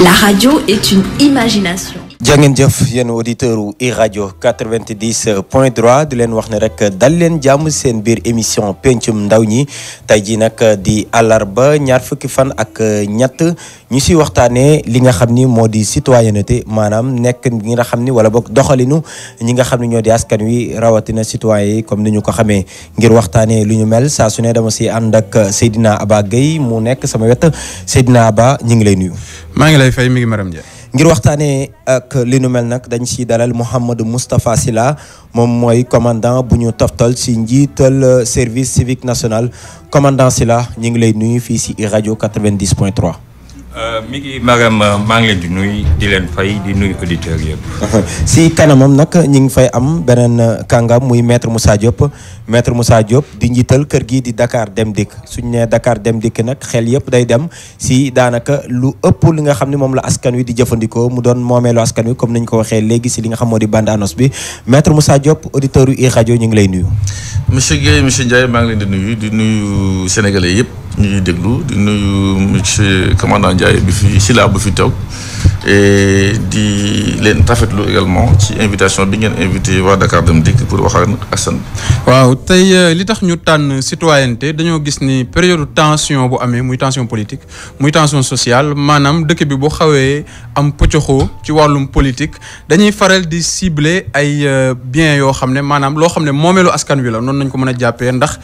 La radio est une imagination. jàngeen jëf yéen auditeur u iRadio 90.3 di leen wax ne rek dal leen jàmm seen biir émission pencum ndaw ñi tey jii nag di àllarba ñaar fukki fan ak ñett ñu si waxtaanee li nga xam ni moo di citoyenneté maanaam nekk ñi nga xam ni wala boog doxalinu ñi nga xam ni ñoo di askan wi rawatina citoyen yi comme ni ñu ko xamee ngir waxtaanee lu ñu mel saa su ne dama si ànd ak Seydina Aba Gueye mu nekk sama wet Seydina Aba ñu ngi lay nuyu. maa ngi lay fay mi ngi Maram Ndiaye. ngir waxtaanee ak li nu mel nag dañ si dalal Mouhamadou Moustapha Sylla moom mooy commandant bu ñu toftal si njiital service civique national commandant Sylla ñu ngi lay nuyu fii si iRadio 90.3. mi ngi Maram maa ngi leen di nuyu di leen fay di nuyu auditeurs yëpp. si kanamam nag ñu ngi fay am beneen kàngam muy maître Moussa Diop di njiital kër gi di Dakar Dem Dikk suñu nee Dakar Dem Dikk nag xel yëpp day dem si daanaka lu ëpp li nga xam ne moom la askan wi di jëfandikoo mu doon moomeelu askan wi comme nañ ko waxee léegi si li nga xam moo di bande annonce bi maître Moussa Diop auditeur yu iRadio ñu ngi lay nuyu. monsieur Guèye monsieur Ndiaye maa ngi leen di nuyu sénégalais yëpp ñuy déglu di nuyu monsieur commandant Ndiaye bi fi Sylla bu fi toog et di leen rafetlu également ci invitation bi ngeen invité waa Dakar Dem Dikk pour wax ak askan. waaw tey li tax ñu tànn citoyenneté dañoo gis ni période tension bu amee muy tension politique muy tension sociale maanaam dëkk bi bu xawee am pëccoxoo ci wàllum politique dañuy faral di cibler ay biens yoo xam ne maanaam loo xam ne moomeelu askan wi la noonu nañ ko mën a jàppee ndax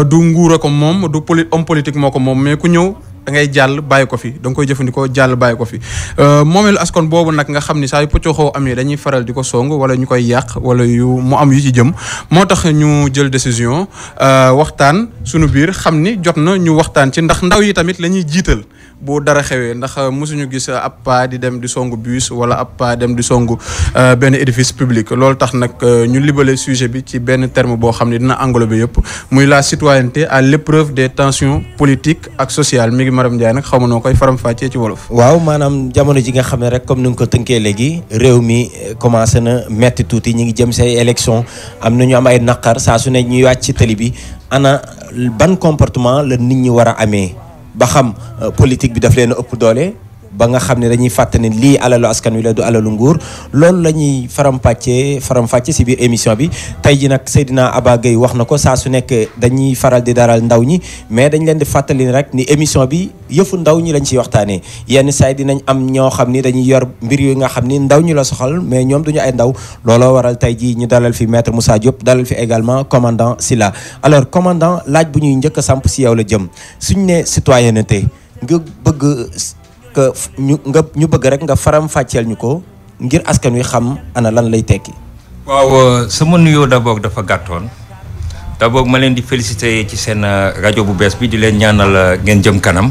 du nguur a ko moom du homme politique moo ko moom mais ku ñëw da ngay jàll bàyyi ko fi da nga koy jëfandikoo jàll bàyyi ko fi moomeelu askan boobu nag nga xam ni saa yu pëccoxoo amee dañuy faral di ko song wala ñu koy yàq wala mu am yu ci jëm moo tax ñu jël décision waxtaan sunu biir xam ni jot na ñu waxtaan ci ndax ndaw yi tamit la ñuy jiital bu dara xewee ndax mosuñu gis ab pa di dem di songu bus wala ab pa dem di songu benn édifice public loolu tax nag ñu libale sujet bi ci benn terme boo xam ne dina englober yëpp muy la citoyenneté à l'épreuve des tensions politiques ak sociales mi ngi Maram Ndiaye nag xaw ma noo koy faram-fàccee ci wolof. waaw maanaam jamono ji nga xam ne rek comme ni nga ko tënkee léegi réew mi commencé na metti tuuti ñu ngi jëm say élection am na ñu am ay naqar saa su ne ñuy wàcc ci tali bi ana ban comportement la nit ñi war a amee. ba xam politique bi daf leen a ëpp doole ba nga xam ne dañuy fàtte ne lii alalu askan wi la du alalu nguur loolu la ñuy faram-fàcce si biir émission bi tey ji nag Seydina Aba Gueye wax na ko saa su nekk dañuy faral di daral ndaw ñi mais dañ leen di fàttali rek ni émission bi yëfu ndaw ñi lañ ciy waxtaanee yenn saa yi dinañ am ñoo xam ni dañuy yor mbir yu nga xam ni ndaw ñi la soxal mais ñoom duñu ay ndaw looloo waral tey ji ñu dalal fi maître Moussa Diop dalal fi également commandant Sylla alors commandant laaj bu ñuy njëkk a samp si yow la jëm suñ ne citoyenneté nga bëgg que ñu bëgg rek nga faram fàcceel ñu ko ngir askan wi xam ana lan lay tekki. waaw sama nuyoo d'abord dafa gàttoon d'abord ma leen di féliciter ci seen rajo bu bees bi di leen ñaanal ngeen jëm kanam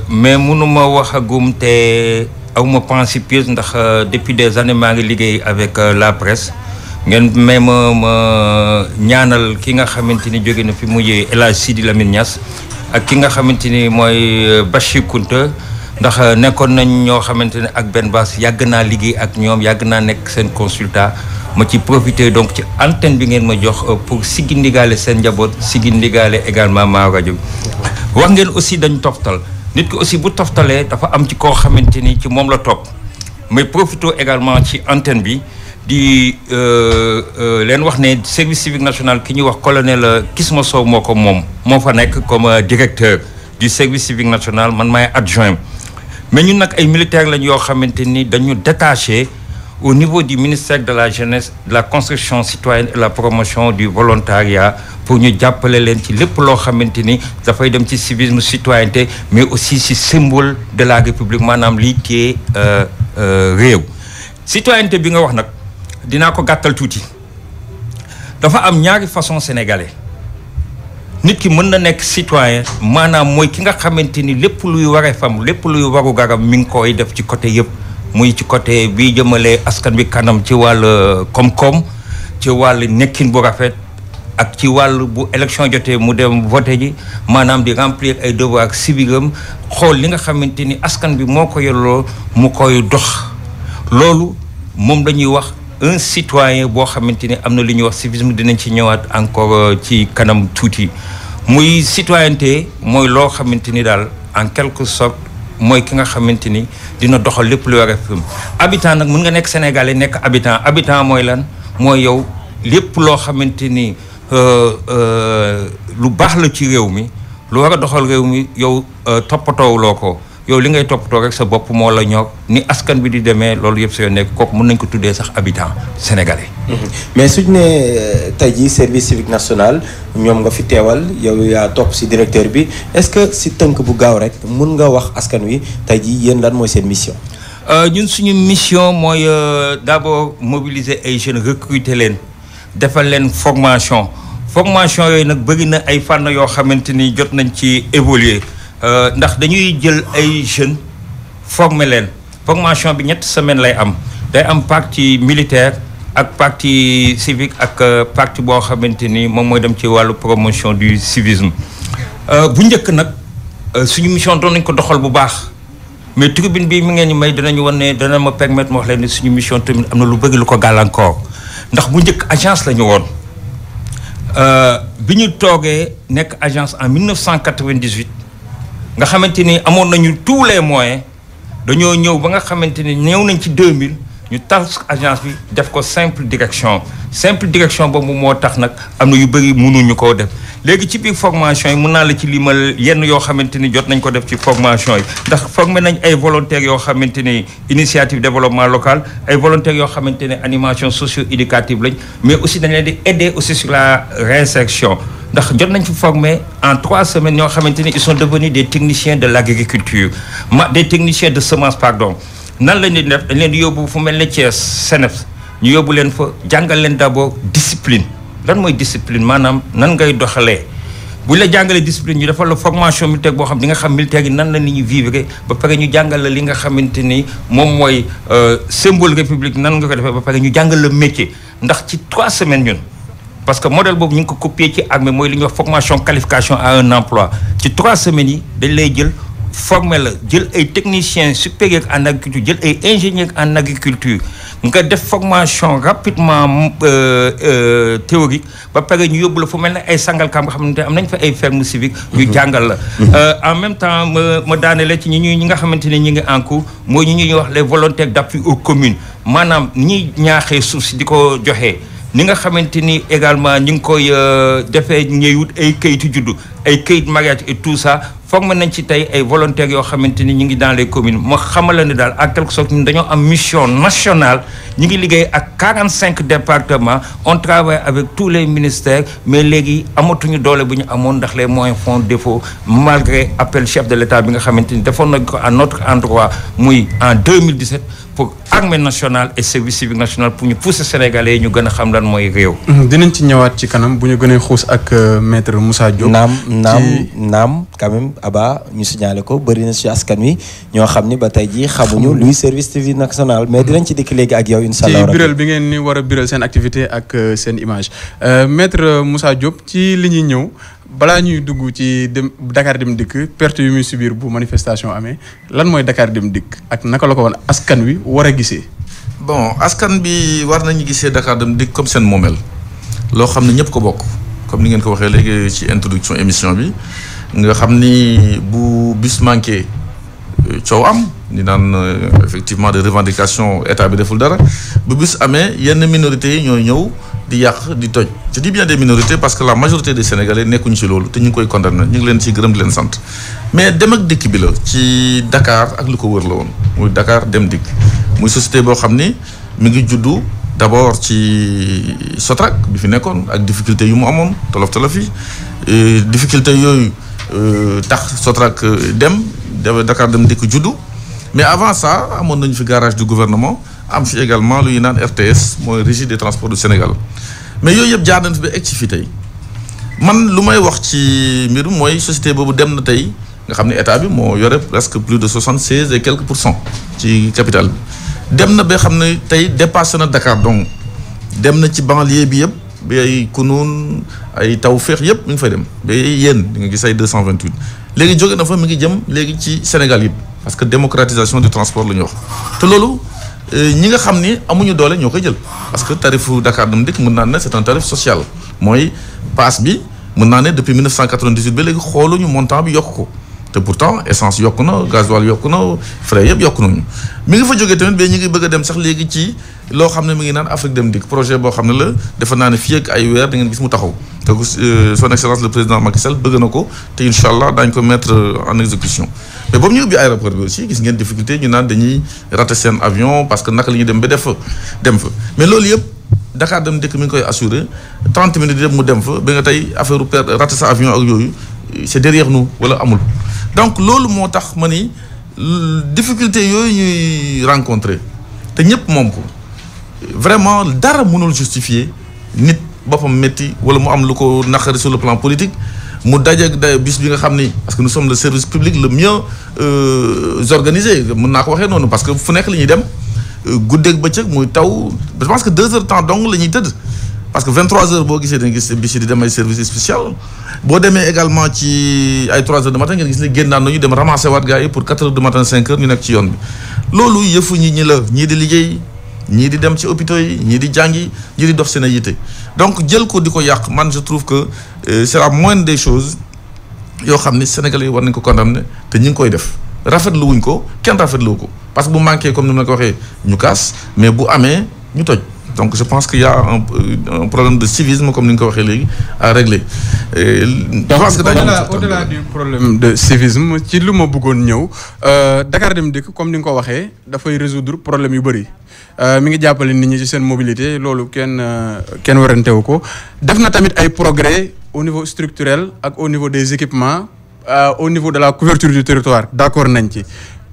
mais mënuma waxagum te awma pensée pieuse ndax depuis des années maa ngi liggéey avec la presse ngeen may ma ñaanal ki nga xamante ni jóge na fi muy El Hadj Sidi Lamine Niass ak ki nga xamante ni mooy Bachir Kounta ndax nekkoon nañ ñoo xamante ne ak Ben Bass yàgg naa liggéey ak ñoom yàgg naa nekk seen consultant ma ci profiter donc ci antenne bi ngeen ma jox pour siggi ndigaale seen njaboot siggi ndigaale également maa rajo wax ngeen aussi dañ toftal nit ki aussi bu toftalee dafa am ci koo xamante ni ci moom la topp mais profiter également ci antenne bi di leen wax ne service civique national ki ñuy wax colonel Kisma Sow moo ko moom moo fa nekk comme directeur du service civique national man maay adjoint mais ñun nag ay militaires lañ yoo xamante ni dañu détaché au niveau du ministère de la jeunesse de la construction citoyenne et la promotion du volontariat pour ñu jàppale leen ci lépp loo xamante ni dafay dem ci civisme citoyenneté mais aussi ci symbole de la république maanaam lii téye réew citoyenneté bi nga wax nag dinaa ko gàttal tuuti dafa am ñaari façon sénégalais nit ki mën na nekk citoyen maanaam mooy ki nga xamante ni lépp luy waree fam lépp luy waru garam mi ngi koy def ci côté yëpp muy ci côté bi jëmalee askan bi kanam ci wàll koom-koom ci wàll nekkin bu rafet ak ci wàll bu élection jotee mu dem voté ji maanaam di remplir ay devoir civique am xool li nga xamante ni askan bi moo ko yelloo mu koy dox loolu moom dañuy wax un citoyen boo xamante ni am na lu ñuy wax civisme dinañ ci ñëwaat encore ci kanam tuuti muy citoyenneté mooy loo xamante ni daal en quelque sorte mooy ki nga xamante ni dina doxal lépp lu war a fi habitant nag mën nga nekk sénégalais nekk habitant mooy lan mooy yow lépp loo xamante ni lu baax la ci réew mi lu war a doxal réew mi yow toppatoowuloo ko yow li ngay toppatoo rek sa bopp moo la ñor ni askan bi di demee loolu yëpp sa nekk kooku mën nañ ko tuddee sax habitant sénégalais. mais suñu ne tey jii service civique national ñoom nga fi teewal yow yaa topp si directeur bi est-ce que si tënk bu gaaw rek mun nga wax askan wi tey jii yéen lan mooy seen mission. ñun suñu mission mooy d'abord mobiliser ay jeunes recruter leen defal leen formation yooyu nag bëri na ay fànn yoo xamante ni jot nañ ci évoluer. ndax dañuy jël ay jeunes former leen formation bi 7 semaines lay am day am partie militaire ak partie civique ak partie boo xamante ni moom mooy dem ci wàllu promotion du civisme bu njëkk nag suñu mission doon nañ ko doxal bu baax mais tribune bi mi ngeen ñu may danañu wan ne dana ma permettre ma wax leen ne suñu mission tamit am na lu bëgg lu ko gàllankoor ndax bu njëkk agence la ñu woon bi ñu toogee nekk agence en 1998 nga xamante ni amoon nañu tous les moyens dañoo ñëw ba nga xamante ni ñëw nañ ci 2000 ñu tas agence bi def ko simple direction boobu moo tax nag am na yu bëri mënuñu koo def léegi ci biir formation yi mën naa la ci limal yenn yoo xamante ni jot nañ ko def ci formation yi ndax formé nañ ay volontaires yoo xamante ni initiative développement local ay volontaires yoo xamante ne animation socio-éducative lañ mais aussi dañ leen di aider aussi sur la réinsertion ndax jot nañ fi formé en 3 semaines ñoo xamante ni ils sont devenus des techniciens de l'agriculture des techniciens de semence pardon nan lañ leen def dañ leen di yóbbu fu mel ne Thiès CNEPS ñu yóbbu leen fa jàngal leen d'abord discipline lan mooy discipline maanaam nan ngay doxalee bu la jàngalee discipline ñu defal la formation militaire boo xam di nga xam militaire yi nan la nit ñuy vivre ba pare ñu jàngal la li nga xamante ni moom mooy symbole république nan nga ko defee ba pare ñu jàngal la métier ndax ci 3 semaines ñun parce que modèle boobu ñu ngi ko copier ci armée mooy li ñuy wax formation qualification à un emploi ci 3 semaines yi dañ lay jël former la jël ay techniciens supérieurs en agriculture jël ay ingénieurs en agriculture nga def formation rapidement théorique ba pare ñu yóbbu la fu mel ne ay Sangalkam nga xamante ne am nañ fa ay ferme civique ñu jàngal la en même temps ma daanele ci ñi nga xamante ne ñi ngi en cours mooy ñuy wax les volontaires d'appui aux communes maanaam ñiy ñaaxee suuf si di ko joxee ni nga xamante ni également ñu ngi koy defee ñuy wut ay kayitu juddu ay kayit mariage et tout ça formé nañ ci tey ay volontaires yoo xamante ni ñu ngi dans les communes ma xamal la ne daal en quelque sorte ñun dañoo am mission nationale ñu ngi liggéey ak 45 départements on travaille avec tous les ministères mais léegi amatuñu doole bu ñu amoon ndax les moyens font défaut malgré appel chef de l'État bi nga xamante ni defoon nañ ko à notre endroit muy en 2017 pour armée nationale et service civique national pour ñu pousser Sénégalais yi ñu gën a xam lan mooy réew. dinañ ci ñëwaat ci kanam bu ñu gënee xuus ak maître Moussa Diop. naam quand même Aba ñu signalé ko bëri na ci askan wi ñoo xam ni ba tey jii xamuñu luy service civique national mais dinañ ci dikk léegi ak yow incha allah. ci biral bi ngeen ni war a biral seen activité ak seen image maître Moussa Diop ci li ñuy ñëw. balaa ñuy dugg ci Dakar Dem Dikk perte yu muy subir bu manifestation amee lan mooy Dakar Dem Dikk ak naka la ko woon askan wi war a gisee. bon askan bi war nañu gisee Dakar Dem Dikk comme seen moomeel loo xam ne ñëpp ko bokk comme ni ngeen ko waxee léegi ci introduction émission bi nga xam ni bu bis manqué coow am ni naan effectivement de revendication état bi deful dara bu bis amee yenn minorités yi ñooy ñëw. di yàq di toj je dis bien des minorités parce que la majorité des Sénégalais nekkuñu ci loolu te ñu ngi koy condamné ñu ngi leen ci gërëm di leen sant mais dem ak dikk bi la ci Dakar ak lu ko wër la woon muy Dakar Dem Dikk muy société boo xam ni mi ngi juddu d'abord ci Sotrac bi fi nekkoon ak difficulté yu mu amoon tolof yi difficulté yooyu tax Sotrac dem Dakar Dem Dikk juddu mais avant ça amoon nañu fi garage du gouvernement am fi également lu ñuy naan RTS mooy Régie des transports du Sénégal mais yooyu yëpp jaar nañ fi ba egg ci fii tey man lu may wax ci mbir mooy société boobu dem na tey nga xam ne état bi moo yore presque plus de 76 et quelques % ci capital bi dem na ba xam ne tey dépassé na Dakar donc dem na ci banlieue bi yëpp ba ay Kounoune ay Tawfekh yëpp mi ngi fay dem ba yéen di nga gis ay 228 léegi jóge na fa mi ngi jëm léegi ci Sénégal yëpp parce que démocratisation du transport la ñu wax te loolu ñi nga xam ni amuñu doole ñoo koy jël parce que tarifu Dakar Dem Dikk mën naa ne c'est un tarif social mooy paas bi mën naa ne depuis 1998 ba léegi xooluñu montant bi yokk ko te pourtant essence yokku na gasoil yokku na frais yëpp yokku nañu mi ngi fa jógee tamit mais ñu ngi bëgg a dem sax léegi ci loo xam ne mi ngi naan Afrique Dem Dikk projet boo xam ne la defe naa ne fii ak ay weer da ngeen gis mu taxaw te son excellence le président Macky Sall bëgg na ko te incha allah daañu ko mettre en exécution mais boobu ñu ubbi aéroport bi aussi gis ngeen difficulté ñu naan dañuy rater seen avion parce que naka la ñuy dem ba dem fa mais loolu yëpp Dakar Dem Dikk mi ngi koy assuré 30 minutes dem mu dem fa ba nga tey affaire rater sa avion ak yooyu c'est derrière nous wala amul donc loolu moo tax ma ni difficulté yooyu ñuy rencontrer te ñëpp moom ko vraiment dara mënul justifier nit boppam métti wala mu am lu ko naqari sur le plan politique mu dajeeg bis bi nga xam ni parce que nous sommes le service public le mieux organisé mën naa ko waxee noonu parce que fu nekk la ñuy dem guddeeg bëccëg muy taw je pense que 2 heures temps dong la ñuy tëdd parce que 23 heures boo gisee da nga gis bis yi di dem ay service spécial boo demee également ci ay 3 heures du matin ngeen gis ne génnaan nañu dem ramasser waat gars yi pour 4 heures du matin 5 heures ñu nekk ci yoon bi loolu yëfu ñi la ñii di liggéey ñii di dem ci hôpitaux yi ñii di jàngi ñii di dox seen ay yitte donc jël ko di ko yàq man je trouve que c'est la moindre des choses yoo xam ni Sénégalais yi war nañ ko condamner te ñi ngi koy def rafetlu wuñ ko kenn rafetlu ko parce que bu manqué comme ni ma la ko waxee ñu kaas mais bu amee ñu toj donc je pense qu'il y a un problème de civisme comme ni nga ko waxee léegi à régler. je pense que au-delà du problème de civisme ci lu ma bëggoon ñëw Dakar Dem Dikk comme ni nga ko waxee dafay résoudre problème yu bëri mi ngi jàppale nit ñi ci seen mobilité loolu kenn warantewu ko def na tamit ay progrès au niveau structurel ak au niveau des équipements au niveau de la couverture du territoire d'accord nañ ci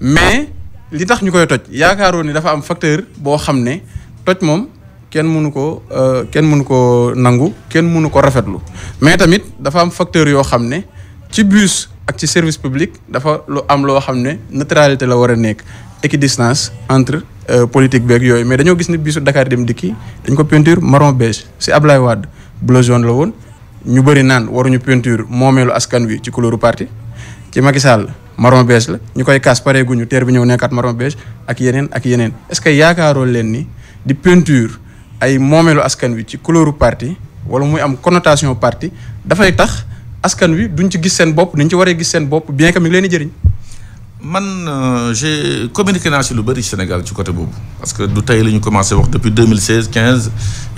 mais li tax ñu koy toj yaakaaroon ni dafa am facteur boo xam ne toj moom kenn mënu ko nangu kenn mënu ko rafetlu mais tamit dafa am facteur yoo xam ne ci bus ak ci service public dafa lu am loo xam ne neutralité la war a nekk équidistance entre politique beeg yooyu mais dañoo gis ni bisu Dakar Dem Dikk dañ ko peinture marron beige si Ablaye Wade bleu jaune la woon ñu bëri naan waruñu peinture moomeelu askan wi ci couleuru parti ci Macky Sall marron beige la ñu koy kaas pareeguñu teer bi ñëw nekkaat marron beige ak yeneen est-ce que yaakaaroo leen ni di peinture ay moomeelu askan wi ci couleuru parti wala muy am connotation parti dafay tax askan wi duñ ci gis seen bopp niñ ci waree gis seen bopp bien que mi ngi leen di jëriñ. man j'ai communiqué naa ci lu bëri Sénégal ci côté boobu parce que du tey la ñu commencé wax depuis 2016 15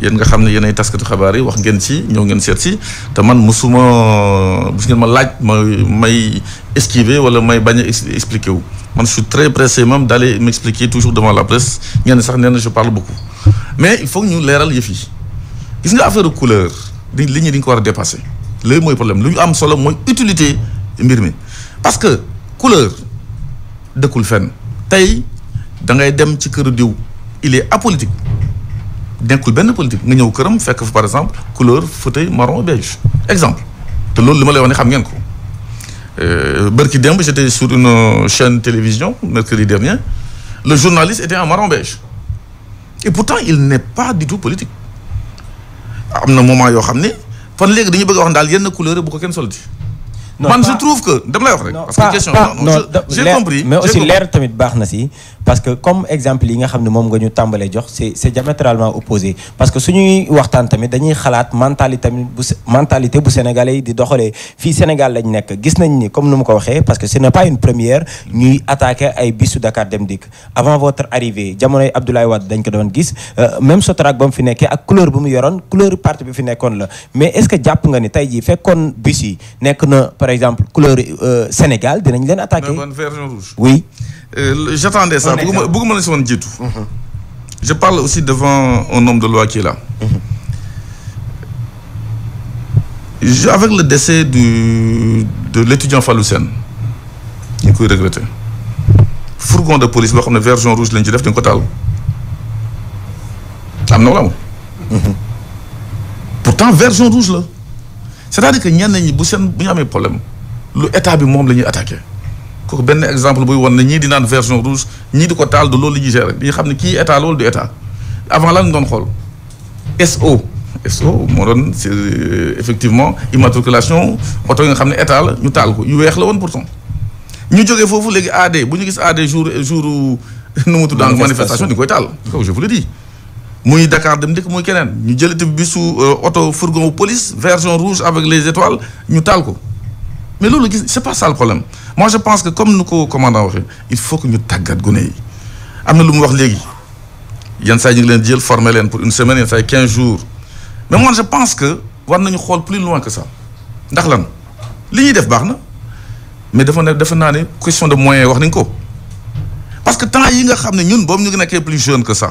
yéen nga xam ne yéenay taskatu xabaar yi wax ngeen ci ñëw ngeen seet si te man musuma bis ngeen ma laaj may esquiver wala may bañ a expliquer wu man je suis très pressé même d'aller m'expliquer toujours devant la presse ngeen sax nee na je parle beaucoup mais il faut que ñu leeral yëf yi gis nga affaire couleur li ñu ko war a dépasser léegi mooy problème lu ñu am solo mooy utilité mbir mi parce que couleur dëkkul fenn tey da ngay dem ci këru diw il est apolitique nekkul benn politique nga ñëw këram fekk fa par exemple couleur fauteuil marron beige exemple te loolu li ma lay wax ne xam ngeen ko bërki démb j'étais sur une chaîne télévision mercredi dernier le journaliste était en marron beige et pourtant il n'est pas du tout politique am na moment yoo xam ne fan léegi dañuy bëgg a wax daal yenn couleur bu ko kenn solti man je trouve que dama lay wax rek. parce que question j'ai compris mais aussi leer tamit baax na si parce que comme exemple yi nga xam ne moom nga ñu tàmbalee jox c'est diamétralement opposé parce que suñuy waxtaan tamit dañuy xalaat mentalité bu sénégalais yi di doxalee fii Sénégal lañ nekk gis nañ ni comme nu mu ko waxee parce que ce n'est pas une première ñuy attaquer ay bisu Dakar Dem Dikk avant votre arrivée jamonoy Abdoulaye Wade dañ ko doon gis même Sotrac ba mu fi nekkee ak couleur bu mu yoroon couleur parti bi fi nekkoon la mais est-ce que jàpp nga ni tey jii fekkoon bis yi nekk na par exemple couleur Sénégal dinañ leen attaquer. mais version rouge. oui. J'attendais ça bëgguma la si woon jiitu. je parle aussi devant un homme de loi qui est là. Avec le décès de l'étudiant Fallou Sène ñu koy regretter fourgon de police boo xam ne version rouge lañ ci def dañ ko taal am na wala amul. pourtant version rouge la c'est-à-dire que ñenn ñi bu ñu amee problème lu état bi moom la ñuy attaqué kooku benn exemple buy wan ne ñii di naan version rouge ñii di ko taal du loolu la ñuy gérer di xam ne kii état loolu du état avant lan doon xool SO moo doon c'est effectivement immatriculation oto yi nga xam ne état la ñu taal ko yu weex la woon pourtant ñu jógee foofu léegi AD bu ñu gis AD jour nu mu tudd manifestation di koy taal kooku je vous le dis muy Dakar Dem Dikk muy keneen ñu jëlati bisu oto fourgon police version rouge avec les étoiles ñu taal ko mais loolu gis c'est pas ça le problème moi je pense que comme nu ko commandant waxee il faut que ñu tàggat gune yi am na lu mu wax léegi yenn saa yi ñu ngi leen jël former leen pour une semaine yenn saa yi 15 jours mais moi je pense que war nañu xool plus loin que ça ndax lan li ñuy def baax na mais defe naa ne question de moyens wax nañ ko parce que temps yi nga xam ne ñun boobu ñu ngi nekkee plus jeune que ça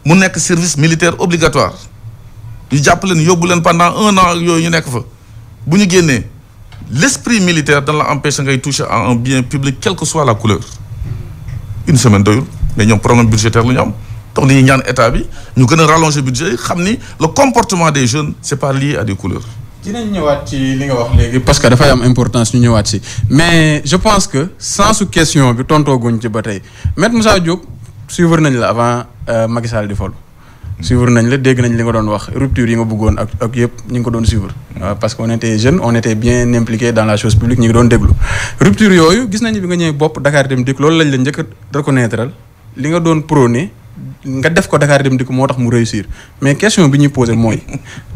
mu nekk service militaire obligatoire ñu jàpp leen yóbbu leen pendant 1 an yooyu ñu nekk fa bu ñu génnee l'esprit militaire dana la empêcher ngay toucher à un bien public quelle que soit la couleur une semaine doyul mais ñoom problème budgétaire la ñu am donc dañuy ñaan état bi ñu gën a rallonger budget yi xam ni le comportement des jeunes c'est pas lié à des couleurs. dinañ ñëwaat ci li nga wax léegi parce que dafay am importance ñu ñëwaat si mais je pense que sans su question bi tontooguñ ci ba tey Maître Moussa Diop suivre nañ la avant Macky Sall di falu. suivre nañ la dégg nañ li nga doon wax rupture yi nga bëggoon ak yëpp ñu ngi ko doon suivre parce que on était jeune on était bien impliqué dans la chose publique ñu ngi doon déglu rupture yooyu gis nañ bi nga ñëwee bopp Dakar Dem Dikk loolu lañ la njëkk a reconnaître li nga doon prôné nga def ko Dakar Dem Dikk moo tax mu réussir mais question bi ñuy posé mooy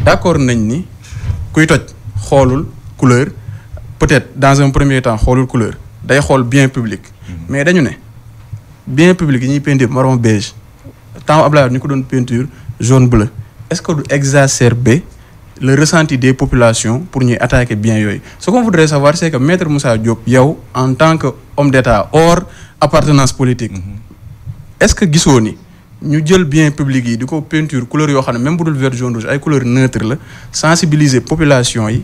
d'accord nañ ni kuy toj xoolul couleur peut-être dans un premier temps xoolul couleur day xool bien public mais dañu ne bien public yi ñuy peinture marron beige temps Abdoulaye ñu ko doon peinture jaune bleu est-ce que du exacerber le ressenti des populations pour ñuy attaquer bien yooyu ce qu'on voudrait savoir c'est que Maître Moussa Diop yow en tant que homme d'État hors appartenance politique est-ce que gisoo ni ñu jël bien public yi di ko peinture couleur yoo xam ne même bu dul vert jaune rouge ay couleur neutre la sensibiliser population yi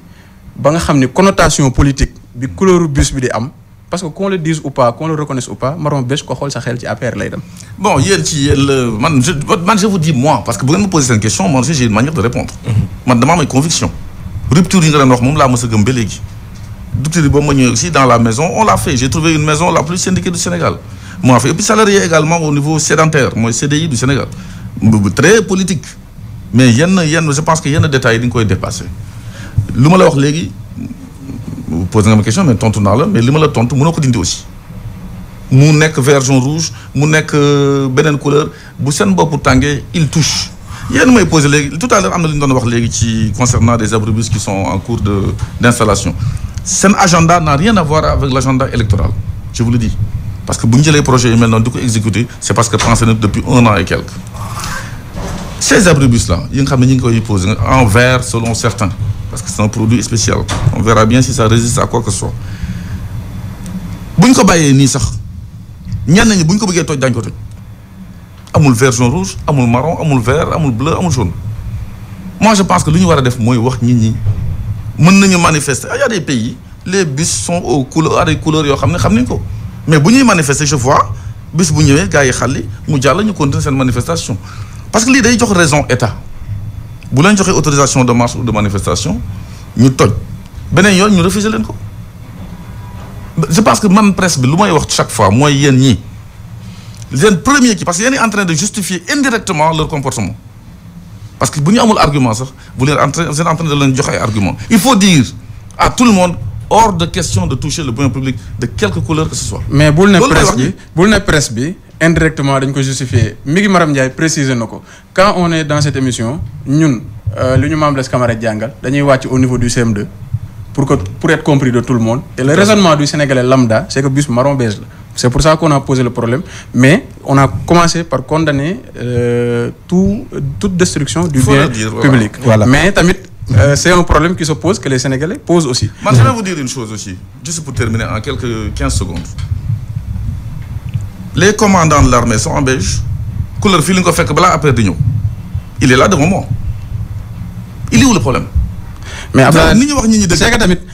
ba nga xam ne connotation politique bi couleur bus bi di am parce que qu'on le dise ou pas qu'on le reconnaisse ou pas marron beige ko xool sa xel ci APR lay dem. bon yéen ci yéen la man je vous dis moi parce que bu ngeen ma poser cette question moi j'ai une manière de répondre. man dama am ay conviction rupture yi nga doon wax moom laa mës a gëm ba léegi. rupture yi boobu ma ñëwee aussi dans la maison on l'a fait j'ai trouvé une maison la plus syndiquée du Sénégal moo fait et puis salarié également au niveau sédentaire mooy CDI du Sénégal très politique mais yenn je pense que yenn détails yi dañu koy dépasser lu ma la wax léegi. posé nga ma question mais tontu naa la mais li ma la tontu mënoo ko dindi aussi mu nekk vert jaune rouge mu nekk beneen couleur bu seen bopp tàngee il touche yéen may posé léegi tout à l'heure am na li ñu doon wax léegi ci concernant des abribus qui sont en cours d'installation seen agenda n'a rien à voir avec l'agenda électoral je vous le dis parce que bu ñu jëlee projet yu mel noonu di ko exécuter c'est parce que pensé na depuis 1 an et quelques ces abribus là yi nga xam ne ñu ngi koy posé en vert selon certains parce que c'est un produit spécial on verra bien si ça résiste à quoi que ce soit bu ñu ko bàyyee nii sax ñenn ñi bu ñu ko bëggee toj dañ ko toj amul vert jaune rouge amul marron amul vert amul bleu amul jaune moi je pense que lu ñu war a def mooy wax nit ñi mën nañu manifester y a des pays les bus sont aux couleurs à des couleurs yoo xam nañ ko mais bu ñuy manifester je vois bus bu ñëwee gars yi xàlli mu jàll ñu continuer seen manifestation parce que lii day jox raison état bu leen joxee autorisation de marche ou de manifestation ñu toj beneen yoon ñu refuser leen ko je pense que man presse bi lu may wax chaque fois mooy yéen ñii leen premier qui parce que yéen est en train de justifier indirectement leur comportement parce que bu ñu amul argument sax vous êtes en train de leen jox ay argument il faut dire à tout le monde hors de question de toucher le bien public de quelque couleur que ce soit. mais bul ne presse bi indirectement dañ ko justifier mi ngi Maram Ndiaye préciser na ko quand on est dans cette émission ñun li ñu Mame Less Camara jàngal dañuy wàcc au niveau du CM2 pour être compris de tout le monde et le raisonnement du Sénégalais lambda c'est que bus marron beige la c'est pour ça qu'on a posé le problème mais on a commencé par condamner toute destruction du bien public voilà. Mais tamit c'est un problème qui se pose que les Sénégalais posent aussi. Man, je vais vous dire une chose aussi juste pour terminer en quelques 15 secondes. Les commandants de l'armée sont en beige couleur fii li nga ko fekk balaa après di ñëw il est là devant moi il est où le problème. mais Abdoulaye ni ñu wax ñi dëgg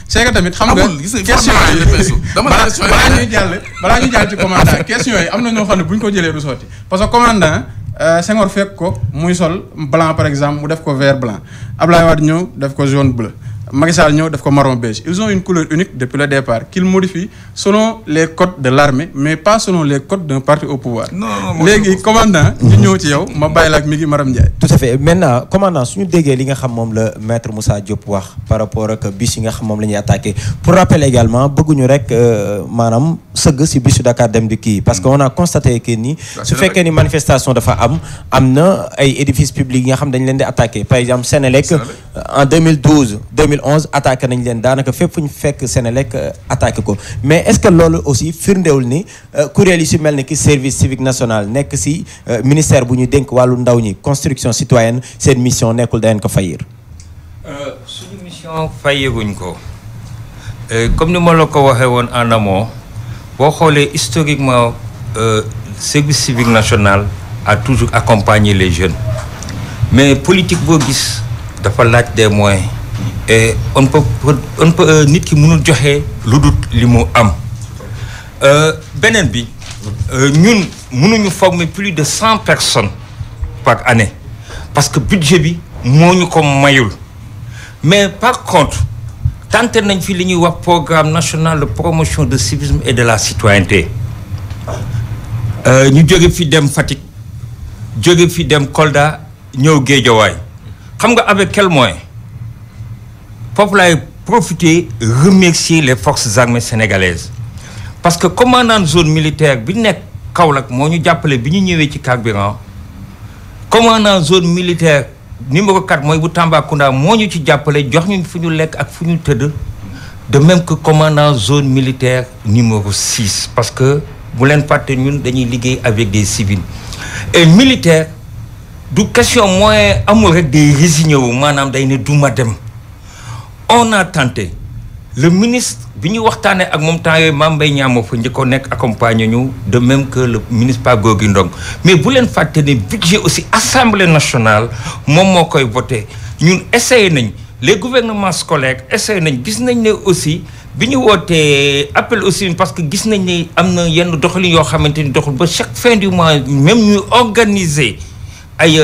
c'est que tamit xam nga question yi balaa ñuy jàll ci commandant question yi am na ñoo xam ne bu ñu ko jëlee du sotti parce que commandant Senghor fekk ko muy sol blanc par exemple mu def ko vert blanc Abdoulaye Wade ñëw def ko jaune bleu Macky Sall ñëw def ko marron beige ils ont une couleur unique depuis le départ qu'ils modifient selon les codes de l'armée mais pas selon les codes d'un parti au pouvoir. léegi commandant ñu ñëw ci yow ma bàyyi la ak mi ngi Maram Ndiaye. tout à fait maintenant commandant suñu déggee li nga xam moom la maître Moussa Diop wax par rapport ak bis yi nga xam moom la ñuy attaqué pour rappel également bëgguñu rek maanaam sëgg si bisu Dakar Dem Dikk yi parce que on a constaté que ni su fekkee ni manifestation dafa am na ay édifices publics yi nga xam dañ leen di attaqué par exemple Sénélec en 2012 2011 attaqué nañ leen daanaka fépp fu ñu fekk Sénélec attaqué ko mais est-ce que loolu aussi firndewul ni kuréel yi si mel ni ki service civique national nekk si ministère bu ñu dénk wàllu ndaw ñi construction citoyenne seen mission nekkul da ngeen ko fayir suñu mission fayeguñ ko comme ni ma la ko waxee woon en amont boo xoolee historiquement service civique national a toujours accompagné les jeunes mais politique boo gis dafa laaj des moyens et on peut nit ki mënul joxe lu dul li mu am beneen bi ñun mënuñu former plus de 100 personnes par année parce que budget bi moo ñu ko mayul mais par contre tenté nañ fi li ñuy wax programme national de promotion de civisme et de la citoyenneté ñu jóge fi dem Fatick jóge fi dem Kolda ñëw Guédiawaye xam nga avec quel moyen foofu laay profiter remercier les forces armées sénégalaises parce que commandant zone militaire bi nekk Kaolack moo ñu jàppale bi ñu ñëwee ci carburant commandant zone militaire numéro 4 mooy bu Tambacounda moo ñu ci jàppale jox ñu fu ñu lekk ak fu ñu tëdd de même que commandant zone militaire numéro 6 parce que bu leen fàtte ñun dañuy liggéey avec des civils et militaire du question moyen amul rek day résigné wu maanaam day ne duma dem on a tenté le ministre bi ñu waxtaanee ak moom temps yooyu Mame Mbaye Niang moo fa njëkkoon nekk accompagné ñu de même que le ministre Pape Gorgui Ndong mais bu leen fàtte ne budget aussi assemblée nationale moom moo koy voté ñun essayé nañ les gouvernements scolaires essayé nañ gis nañ ne aussi bi ñu wootee appel aussi parce que gis nañ ne am na yenn doxalin yoo xamante ni doxul ba chaque fin du mois même ñuy organiser ay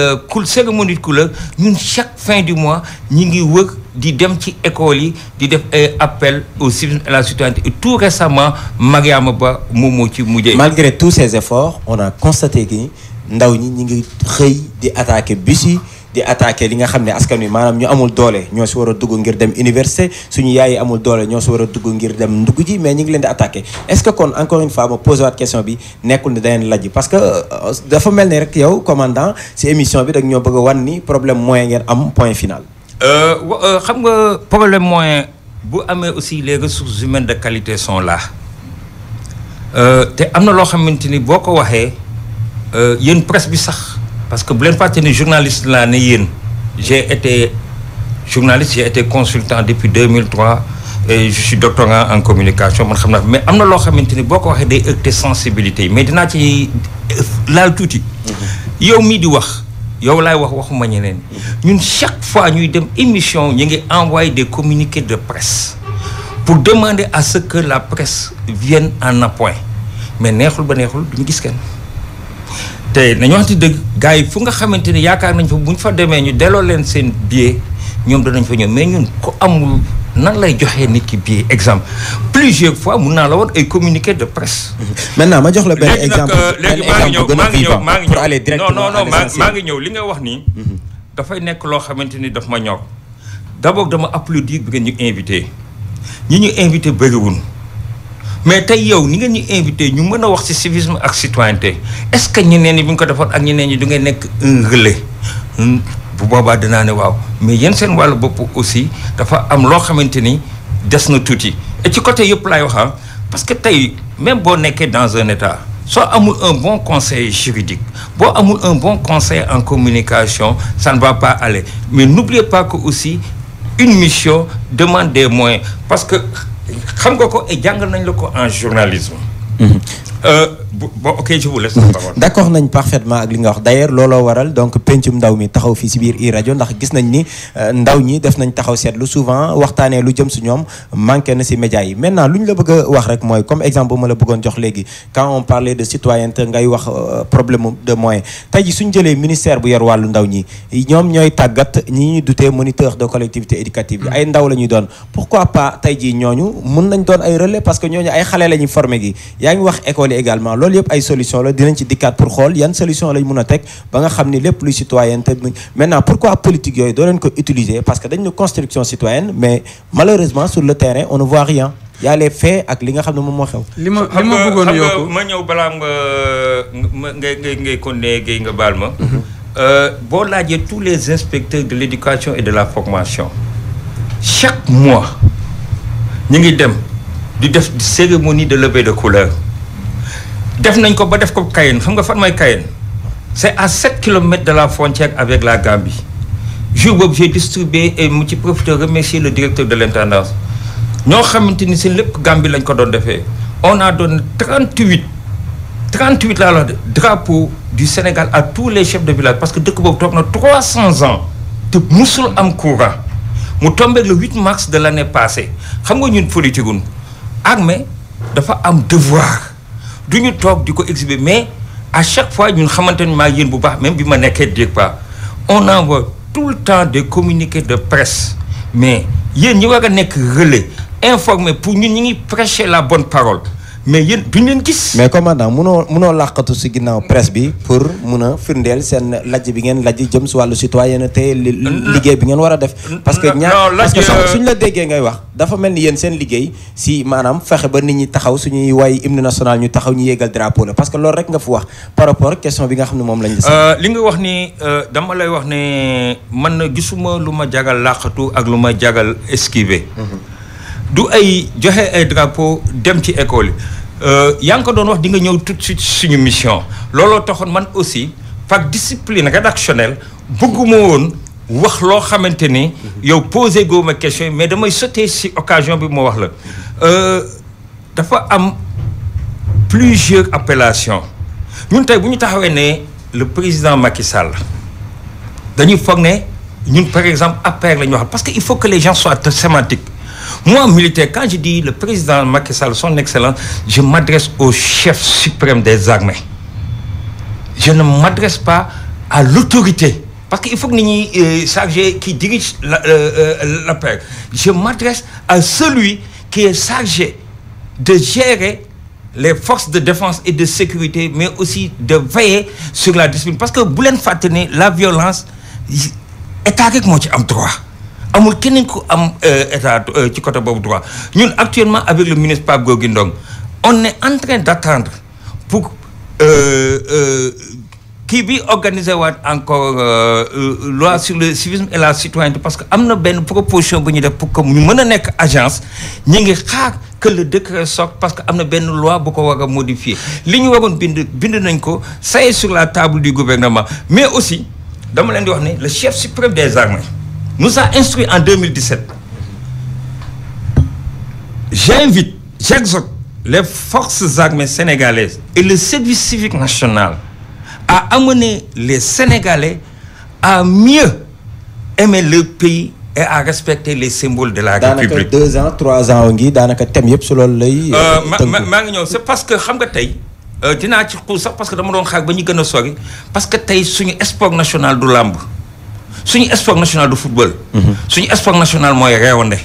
cérémonie de couleur ñun chaque fin du mois ñi ngi wër di dem ci école yi di def ay appel au civisme et à la citoyenneté et tout récemment Mariama Ba moom moo ci mujjee. Malgré tous ces efforts on a constaté que ndaw ñi ñi ngi xëy di attaquer bus yi di attaquer li nga xam ne askan wi maanaam ñu amul doole ñoo si war a dugg ngir dem université suñu yaay yi amul doole ñoo si war a dugg ngir dem ndugg ji mais ñu ngi leen di attaquer est-ce que kon encore une fois ma posé waat question bi nekkul ni daneen lajj parce que dafa mel ni rek yow commandant si émission bi dag ñoo bëgg a wan ni problème moyen ngeen am point final. xam nga problème moyen bu amee aussi les ressources humaines de qualité sont là te am na loo xamante ni boo ko waxee yéen presse bi sax parce que bu leen fàtte ni journaliste laa ne yéen j'ai été journaliste j'ai été consultant depuis 2003 et je suis doctorant en communication man xam naa mais am na loo xamante ni boo ko waxee day heurter sensibilité yi mais dinaa ci laal tuuti yow mii di wax yow laay waxuma ñeneen ñun chaque fois ñuy dem émission ñu ngi envoyer des communiqués de presse pour demander à ce que la presse vienne en appoint mais neexul ba neexul duñu gis kenn te nañu waxante dëgg gars yi fu nga xamante ni yaakaar nañ fa bu ñu fa demee ñu delloo leen seen billet ñoom danañ fa ñëw mais ñun ko amul nan lay joxee nit ki billet exemple plusieurs fois mun naa la woon ay communiqué de presse. maintenant ma jox la benn exemple léegi maa ngi ñëw li nga wax nii. dafay nekk loo xamante ni daf ma ñor d'abord dama applaudir bi ngeen ñu invité ñi ñu invité bëriwul mais tey yow ni ngeen ñu invité ñu mën a wax ci civisme ak citoyenneté est-ce que ñeneen ñi bu ñu ko defoon ak ñeneen ñi du ngeen nekk un relais bu boobaa dinaa ne waaw mais yéen seen wàllu bopp aussi dafa am loo xamante ni des na tuuti et ci côté yëpp laay wax parce que tey même boo nekkee dans un état soo amul un bon conseil juridique boo amul un bon conseil en communication ça ne va pas aller mais n'oubliez pas que aussi une mission demande des moyens parce que xam nga ko et jàngal nañ la ko en journalisme. Bon ok je vous laisse la parole. d'accord nañ parfaitement ak li nga wax d'ailleurs looloo waral donc pencum ndaw mi taxaw fii si biir iRadio ndax gis nañ ni ndaw ñi def nañ taxaw seetlu souvent waxtaanee lu jëm si ñoom manqué na si médias yi maintenant lu ñu la bëgg a wax rek mooy comme exemple bu ma la bëggoon jox léegi quand on parlait de citoyenneté ngay wax problème de moyens tey ji suñ jëlee ministère bu yor wàllu ndaw ñi ñoom ñooy tàggat ñi ñuy dutee moniteur de collectivité éducative yi ay ndaw la ñuy doon pourquoi pas tey ji ñooñu mun nañ doon ay relais parce que ñooñu ay xale la ñuy formé gi yaa ngi wax école yi également loolu yëpp ay solution la dinañ ci dikkaat pour xool yan solution lañ mun a teg ba nga xam ni lépp luy citoyenneté maintenant pourquoi politique yooyu doo leen ko utiliser parce que dañ ne construction citoyenne mais malheureusement sur le terrain on ne voit rien. y a les faits ak li nga xam ne moom moo xew. li ma bëggoon a yokku ma ñëw balaa ngay continuer Guèye nga baal ma. boo laajee tous les inspecteurs de l'éducation et de la formation chaque mois ñu ngi dem di def cérémonie de levée de couleur def nañ ko ba def ko Cayenne xam nga fan mooy Cayenne c'est à 7 kilomètres de la frontière avec la Gambie jour boobu j'ai distribué et mu ci profité remercier le directeur de l'intendance ñoo xamante ni seen lépp Gambie lañ ko doon defee on a donné 38 laa la drapeau du Sénégal à tous les chefs de village parce que dëkk boobu toog na 300 ans te musul am courant mu tombé le 8 mars de l'année passée xam nga ñun politique gun armée dafa am devoir du ñu toog di ko exhiber mais à chaque fois ñun xamante ni maa yéen bu baax même bi ma nekkee dégg pas on envoie tout le temps des communiqués de presse mais yéen ñi war a nekk relais informé pour ñun ñi ngi prêcher la bonne parole mais yéen duñ leen gis. mais commandant munoo làqatu si ginnaaw presse bi pour mun a firndeel seen lajj bi ngeen lajj jëm si wàllu citoyenneté liggéey bi ngeen war a def. parce que parce que suñ la déggee ngay wax dafa mel ni yéen seen liggéey si maanaam fexe ba nit ñi taxaw suñuy way hymne national ñu taxaw ñu yéegal drapeau la parce que loolu rek nga fi wax par rapport question bi nga xam ne moom lañ la. li nga wax ni dama lay wax ne man na gisuma lu ma jagal làqatu ak lu ma jagal esquiver. du ay joxe ay drapeau dem ci école yi yaa ngi ko doon wax di nga ñëw tout de suite suñu mission looloo taxoon man aussi par discipline rédactionnelle bëgguma woon wax loo xamante ni yow posé gooma question mais damay sauter si occasion bi moo wax la dafa am plusieurs appellations ñun tey bu ñu taxawee ne le président Macky Sall dañuy foog ne ñun par exemple APR la ñu wax parce que il faut que les gens soient sémantiques. Moi, militaire, quand je dis le président Macky Sall, son excellence, je m'adresse au chef suprême des armées. Je ne m'adresse pas à l'autorité. Parce qu'il faut que nous chargé qui dirige la paix. Je m'adresse à celui qui est chargé de gérer les forces de défense et de sécurité, mais aussi de veiller sur la discipline. Parce que Boulen Fatene, la violence, est avec moi qui am droit. amul keneen ku am état ci côté boobu droit ñun actuellement avec le ministre Pape Gorgui Ndong on est en train d'attendre pour kii bi organiser waat encore loi sur le civisme et la citoyenneté parce que am na benn proposition bu ñu def pour que ñu mën a nekk agence ñi ngi xaar que le décret sorte parce que am na benn loi bu ko war a modifier li ñu waroon bind nañ ko ça est sur la table du gouvernement mais aussi dama leen di wax ne le chef suprême des armées nous a instruit en 2017. J'exhorte les forces armées sénégalaises et le service civique national à amener les Sénégalais à mieux aimer le pays et à respecter les symboles de la République. daanaka 2 ans 3 ans ngi daanaka thème yëpp su loolu lay. maa ngi ñëw c'est parce que xam nga tey dinaa ci xuus sax parce que dama doon xaar ba ñu gën a sori parce que tey suñu sport national du làmb. suñu sport national du football. suñu sport national mooy réewande.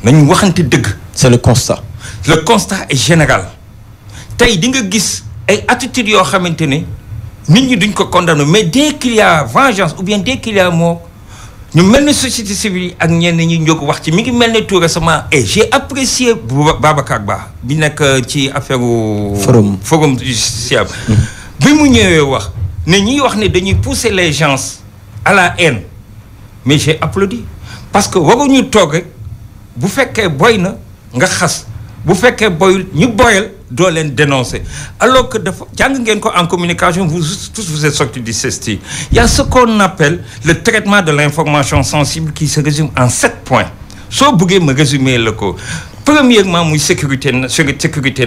nañu waxante dëgg. c'est le constat. le constat est général. tey di nga gis ay attitudes yoo xamante ne nit ñi duñ ko condamner mais dès qu'il y a vengeance ou bien dès qu'il y a mort ñu mel ni société civile ak ñenn ñi ñoo wax ci mi ngi mel ne tout récemment et j'ai apprécié Babacar Ba bi nekk ci affaire forum justiciable bi mu ñëwee wax ne ñiy wax ne dañuy pousser les gens à la haine mais j'ai applaudi parce que waruñu toog rek bu fekkee boy na nga xas bu fekkee boyul ñu boyal doo leen dénoncer alors que dafa jàng ngeen ko en communication vous êtes sortis du CESTI il y a ce qu'on appelle le traitement de l'information sensible qui se résume en 7 points soo bëggee ma résumer la ko premièrement muy sécurité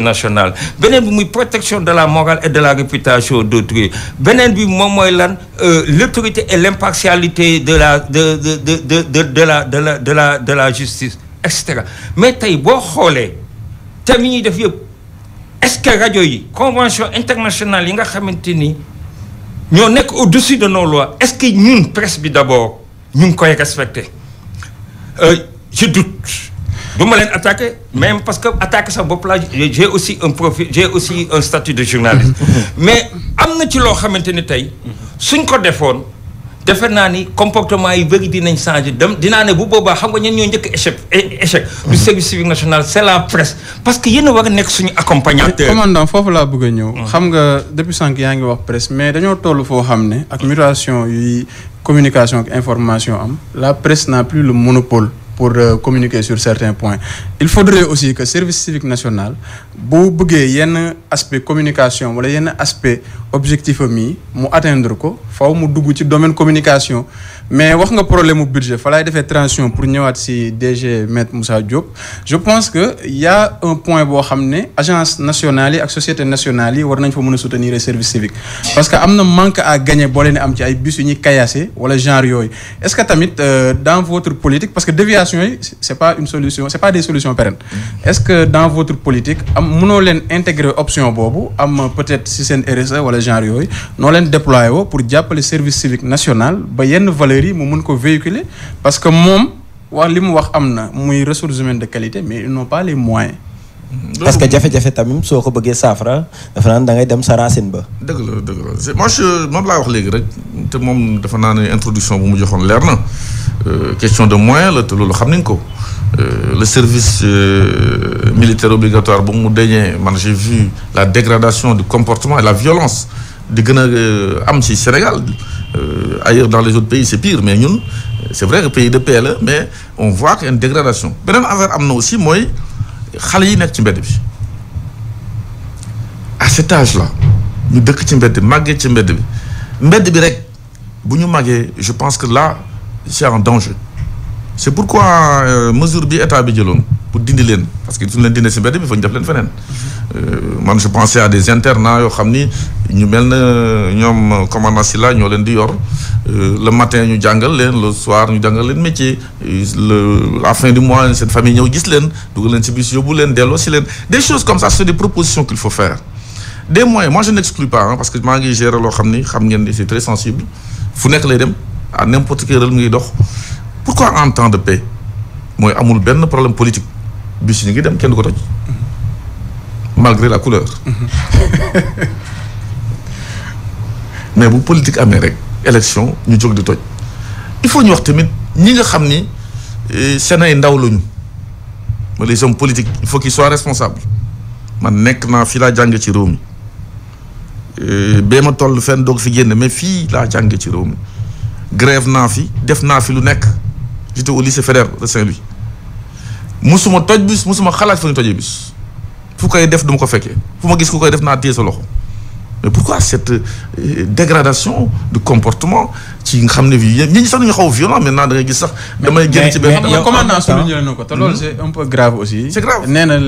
nationale beneen bi muy protection de la morale et de la réputation d'autrui beneen bi moom mooy lan l'autorité et l'impartialité de la justice et cetera mais tey boo xoolee thèmes yi ñuy def yëpp est-ce que rajo yi convention internationale yi nga xamante ni ñoo nekk au-dessus de nos lois est-ce que ñun presse bi d'abord ñu ngi koy respecter je doute du ma leen attaquer même parce que attaquer sa bopp la j'ai aussi un profil j'ai aussi un statut de journaliste mais am na ci loo xamante ni tey suñ ko defoon defe naa ni comportement yi bëri dinañ changer dinaa ne bu boobaa xam nga ñen ñoo njëkk échec du service civique national c'est la presse parce que yéen a war a nekk suñu accompagnateur. commandant foofu laa bëgg a ñëw. xam nga depuis sànq yaa ngi wax presse mais dañoo toll foo xam ne ak mutation yi communication ak information am la presse n'a plus le monopole pour communiquer sur certains points. Il faudrait aussi que service civique national bu bëggee yenn aspect communication wala yenn aspect objectif am yi mu atteindre ko faw mu dugg ci domaine communication mais wax nga problème mu budget fa laay defee transition pour ñëwaat si DG Maître Moussa Diop. Je pense que y a un point boo xam ne agence nationale yi ak société nationale yi war nañ fa mën a soutenir les services civiques parce que am na manque à gagner boo leen am ci ay bus yu ñuy kayase wala genre yooyu. Est-ce que tamit dans votre politique parce que déviation yi c'est pas une solution c'est pas des solutions pérennes. Est-ce que dans votre politique am mënoo leen intégrer option boobu am peut-être si seen RSE wala genre yooyu noo leen déployer woo pour jàppale service civique national ba yenn valeurs yi mu mën ko véhiculer parce que moom wax li mu wax am na muy ressources humaines de qualité mais ils n'ont pas les moyens. parce que jafe-jafe tamit soo ko bëggee saafara dafa naan da ngay dem sa racine ba. dëgg la moom laa wax léegi rek te moom dafa naa ne introduction bu mu joxoon leer na question de moyens la te loolu xam nañ ko le service militaire obligatoire bu mu dañee man j'ai vu la dégradation du comportement et la violence di gën a am ci Sénégal ailleurs dans les autres pays c'est pire mais ñun c'est vrai que pays de paix la mais on voit qu'il y a une dégradation beneen affaire am na aussi mooy xale yi nekk ci mbedd bi à cet âge là ñu dëkk ci mbedd màggee ci mbedd bi rek bu ñu màggee je pense que là c'est en danger c'est pourquoi mesure bi état bi jëloon pour dindi leen parce que suñu leen dindi ci mbedd bi fa ñu def leen feneen man je pensais à des internats yoo xam ni ñu mel na ñoom commandant Sylla ñoo leen di yor le matin ñu jàngal leen le soir ñu jàngal leen métier la fin du mois cette famille ñëw gis leen dugal leen ci bis yóbbu leen delloo si leen des choses comme ça c'est des propositions qu'il faut faire des moyens moi je n'exclus pas parce que maa ngi gérer loo xam ni xam ngeen ni c'est très sensible fu nekk lay dem à n'importe quelle heure mu ngi dox pourquoi en temps de paix mooy amul benn problème politique bis ñu ngi dem kenn du ko toj malgré la couleur mais bu politique amee rek élection ñu jóg di toj il faut ñu wax tamit ñi nga xam ni seen ay ndaw lañu ma les hommes politiques il faut qu'ils soient responsables man nekk naa fii laa jàng ci réew mi bee ma toll fenn doog fi génn mais fii laa jàng ci réew mi grève naa fi def naa fi lu nekk j'étais au lycée Faidherbe de Saint-Louis musuma toj bis musuma xalaat fa ñu tojee bis fu koy def du ma ko fekkee fu ma gis ku koy def naa téye sa loxo mais pourquoi cette dégradation de comportement ci nga xam ne bii yéen ñi sax nañu xaw violent maintenant da ngay gis sax. damay génn ci benn. mais commandant souligné na ko te loolu c'est un peu grave aussi. c'est grave nee na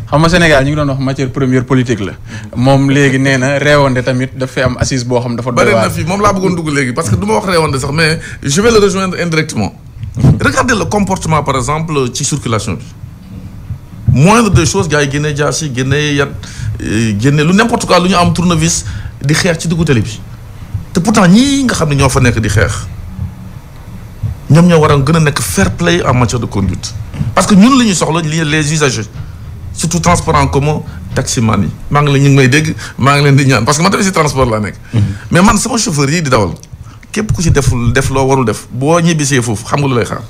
xam nga Sénégal ñu ngi doon wax matière première politique la. moom léegi nee na réewande tamit dafay am assise boo xam dafa. doy waar bari na fi moom laa bëggoon dugg léegi parce que du ma wax réewande sax mais je vais le rejoindre indirectement. Regardez le comportement par exemple ci circulation bi. moindre des choses gars yi génnee jaas yi génnee yat génne lu n'importe quoi lu ñu am tournevis di xeex ci diggu télé bi te pourtant ñii nga xam ne ñoo fa nekk di xeex ñoom ñoo war a gën a nekk fair play en matière de conduite parce que ñun la ñuy soxla les usagers surtout transport en commun taximan yi maa ngi leen ñu ngi may dégg maa ngi leen di ñaan parce que man tamit si transport laa nekk mais man sama chauffeur yi di dawal képp ku ci def loo warul def boo ñibbisee foofu xam nga lu lay xaar.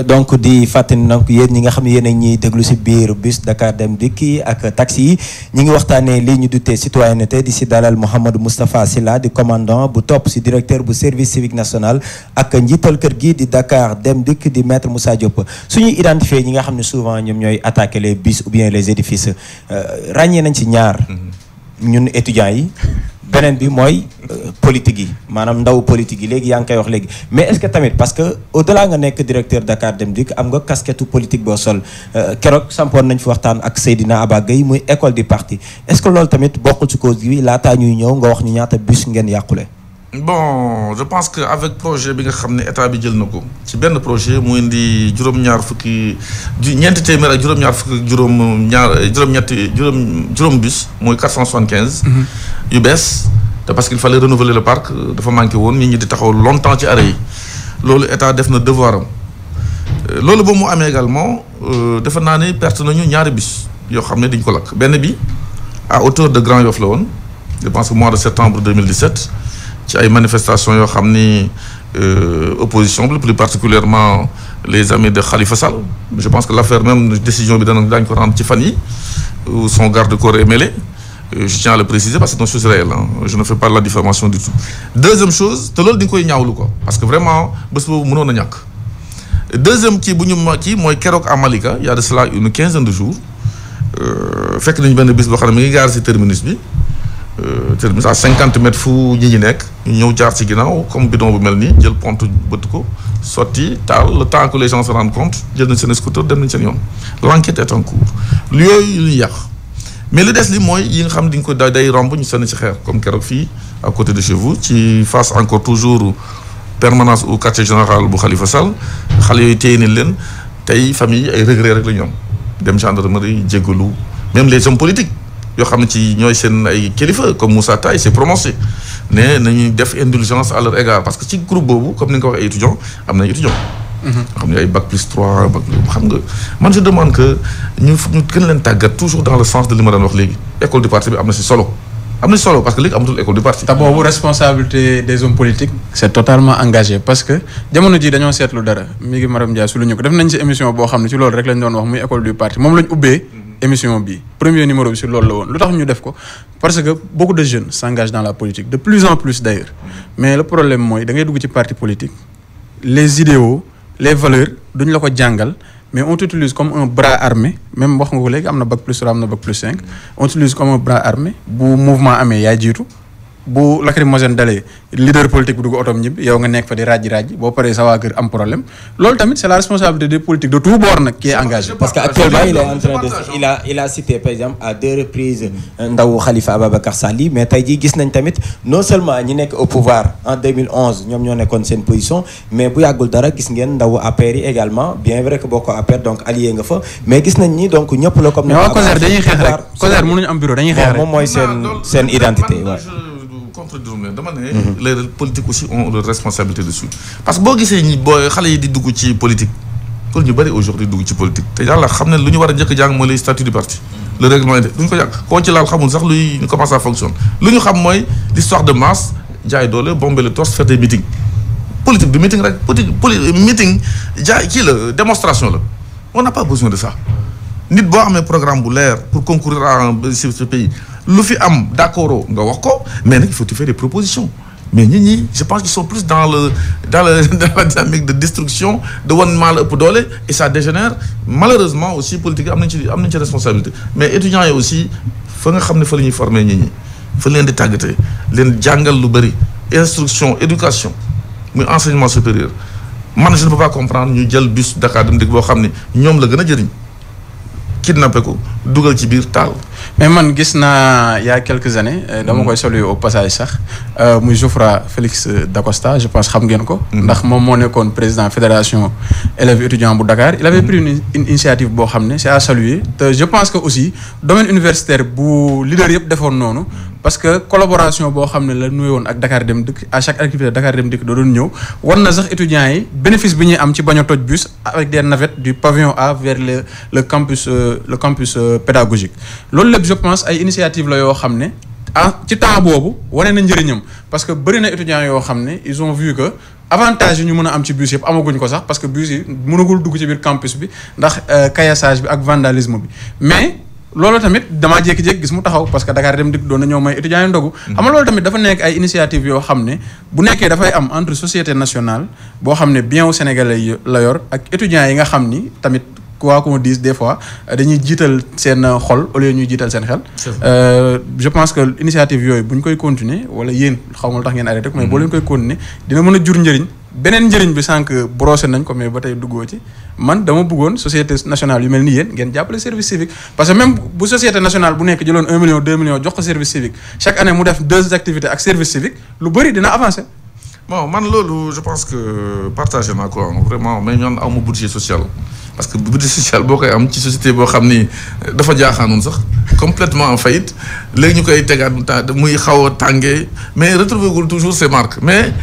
donc di fàttali donc yéen ñi nga xam ne yéen a ñuy déglu si biir bus Dakar Dem Dikk ak taxi yi ñi ngi waxtaanee lii ñu duttee citoyenneté di si dalal Mouhamadou Moustapha Sylla di commandant bu topp si directeur bu service civique national ak njiital kër gi di Dakar Dem Dikk di maître Moussa Diop suñuy identifier ñi nga xam ne souvent ñoom ñooy attaquer les bus ou bien les édifices ràññee nañ si ñaar ñun étudiants yi. beneen bi mooy politique yi maanaam ndaw politique yi léegi yaa ngi koy wax léegi mais est-ce que tamit parce que au-delà nga nekk directeur Dakar Dem Dikk am nga casquette politique boo sol keroog sampoon nañ fi waxtaan ak Seydina Aba Gueye muy école du parti est-ce que loolu tamit bokkul ci cause bi laataa ñuy ñëw nga wax ñu ñaata bus ngeen yàqule. bon je pense que avec projet bi nga xam ne état bi jël na ko ci benn projet mu indi juróom-ñaar fukki ñeenti téeméer ak juróom-ñaar fukki juróom bus mooy 475. yu bees te parce qu'il fallait renouveler le parc dafa manqué woon nit ñi di taxaw longtemps ci arrêt yi loolu état def na devoir am loolu ba mu amee également dafa naa ne perte nañu ñaari bus yoo xam ne dañ ko lakk benn bi à hauteur de Grand Yoff la woon je pense que mois de septembre 2017 ci ay manifestations yoo xam ni opposition bi plus particulièrement les amis de Khalifa Sall. Je pense que l'affaire même décision bi daañu ko rendre ci fan yi où son garde-corps est mêlé. Je tiens à le préciser parce que c'est une chose réelle, hein. Je ne fais pas de la diffamation du tout. Deuxième chose, te loolu di nga koy ñaawlu ko parce que vraiment bés boobu mënoon a ñàkk. Deuxième kii bu ñu mooy keroog à Malika il y a de cela une quinzaine de jours fekk nañu benn bés boo xam ne mi ngi gaar ci terminus bi terminus à 50 mètres fu ñi nekk ñu ñëw jaar ci ginnaaw comme bidon bu mel nii jël pont bëtt ko sotti taal le temps que les gens se rendent compte jël nañ seen scooter dem nañ seen yoon. L'enquête est en cours yooyu lu ñu yàq. Mais le des li mooy yi nga xam di nga ko day romb ñu sànni ci xeer comme keroog fii à côté de chez vous ci face encore toujours permanence au quartier général bu Khalifa Sall xale yooyu téye nañ leen tey famille ay regret rek la ñu am dem gendarmerie jéggalu même les hommes politiques yoo xam ne ci ñooy seen ay kilifa comme Moussa Taye s'est prononcé ne nañuy def indulgence à leur égard parce que ci groupe boobu comme ni nga ko waxee étudiant am na étudiant xam ne ay bac plus 3 bac xam nga man je demande que ñu gën leen tàggat toujours dans le sens de li ma daan wax léegi école du parti bi am na si solo parce que léegi amatul école du parti. te boobu responsabilité des hommes politiques c'est totalement engagé parce que jamono ji dañoo seetlu dara mi ngi Maram Ndiaye su lu ñu ko def nañ ci émission boo xam ne ci loolu rek lañ doon wax muy école du parti moom lañ ubbee émission bi premier numéro bi si loolu la woon lu tax ñu def ko parce que beaucoup de jeunes s'engagent dans la politique de plus en plus d'ailleurs mais le problème mooy da ngay dugg ci parti politique les idéaux les valeurs duñ la ko jàngal mais on t'utilise comme un bras armé même wax nga ko léegi am na bac plus 3 am na bac plus 5 on t'utilise comme un bras armé bu mouvement amee yaay jiitu bu lacrymogène dalee leader politique bu dugg otom ñibbi yow nga nekk fa di ràjji boo paree sa waa kër am problème loolu tamit c'est la responsabilité des politiques de tout bord nag qui est engagé. parce que actuellement il est en train de il a cité par exemple à 2 reprises ndawu Khalifa Ababacar Sall mais tey jii gis nañ tamit non seulement ñi nekk au pouvoir en 2011 ñoom ñoo nekkoon seen position mais bu yàggul dara gis ngeen ndawu APR yi également bien vrai que boo ko APR donc allié nga fa mais gis nañ ni donc ñëpp la comme. mais waa COSER dañuy xeex rek COSER mënuñu am bureau dañuy xeex rek moom mooy seen identité waaw. dama ne les politiques aussi ont leur responsabilité dessus parce que boo gisee ñi booy xale yi di dugg ci politique kon ñu bëri aujourd'hui dugg ci politique te yàlla xam ne lu ñu war a njëkk jàng mooy les statuts du parti le règlement du ñu ko jàng koo ci laal xamul sax luy comment ça fonctionne lu ñu xam mooy l'histoire de masse jaay doole bomber le torse faire des meetings politique du meeting rek meeting jaay kii la démonstration la on n'a pas besoin de ça nit boo amee programme bu leer pour concourir sur ce pays lu fi am d'accord nga wax ko mais nag il faut faire des propositions mais nit ñi je pense qu'ils sont plus dans la dynamique de destruction de wan maa la ëpp doole et ça dégénère malheureusement aussi politique am nañ ci responsabilité mais étudiants yi aussi fa nga xam ne fa la ñuy former nit ñi fa leen di tàggatee leen jàngal lu bëri instruction éducation muy enseignement supérieur man je ne peux pas comprendre ñu jël bus Dakar Dem Dikk boo xam ne ñoom la gën a jëriñ kidnappé ko dugal ci biir taal. mais man gis naa il y a quelques années dama koy saluer au passage sax muy Geoffroy Félix Dacosta je pense xam ngeen ko. ndax moom moo nekkoon président fédération élèves étudiants bu Dakar. il avait pris une initiative boo xam ne c'est à saluer te je pense que aussi domaine universitaire bu leader yëpp defoon noonu. parce que collaboration boo xam ne la nuyu woon ak Dakar Dem Dikk à chaque activité Dakar Dem Dikk doo doon ñëw war na sax étudiants yi bénéfice bi ñuy am ci bañ a toj bus avec des navettes du pavillon A vers le campus pédagogique loolu lépp je pense ay initiative la yoo xam ne ci temps boobu wane na njëriñam parce que bëri na étudiants yoo xam ne ils ont vu que avantage yi ñu mën a am ci bus yëpp amaguñ ko sax parce que bus yi mënagul dugg ci biir campus bi ndax caillassage bi ak vandalisme bi mais loolu tamit damaa jékki-jékki gis mu taxaw parce que Dakar Dem Dikk doon na ñoo may étudiants yi ndogu xam nga loolu tamit dafa nekk ay initiative yoo xam ne bu nekkee dafay am entre société nationale boo xam ne bien au Sénégalais yi la yor ak étudiants yi nga xam ni tamit quoi qu'on dise des fois dañuy jiital seen xol au lieu ñuy jiital seen xel je pense que initiative yooyu bu ñu koy continuer wala yéen xaw ma lu tax ngeen arrêté ko mais boo leen koy continuer dina mën a jur njëriñ beneen njëriñ bi sànq brossé nañ ko mais ba tey duggoo ci man dama bëggoon société nationale yu mel ni yéen ngeen jàppale service civique parce que même bu société nationale bu nekk jëloon 1 million 2 millions jox ko service civique chaque année mu def 2 activités ak service civique lu bëri dina avancer. bon man loolu je pense que partagé naa ko vraiment mais ñoom amu budget social parce que budget social boo koy am ci société boo xam ni dafa jaaxaanoon sax complètement en faillite léegi ñu koy tegaat muy xaw a tàngee mais retrouvé gul toujours ses marques mais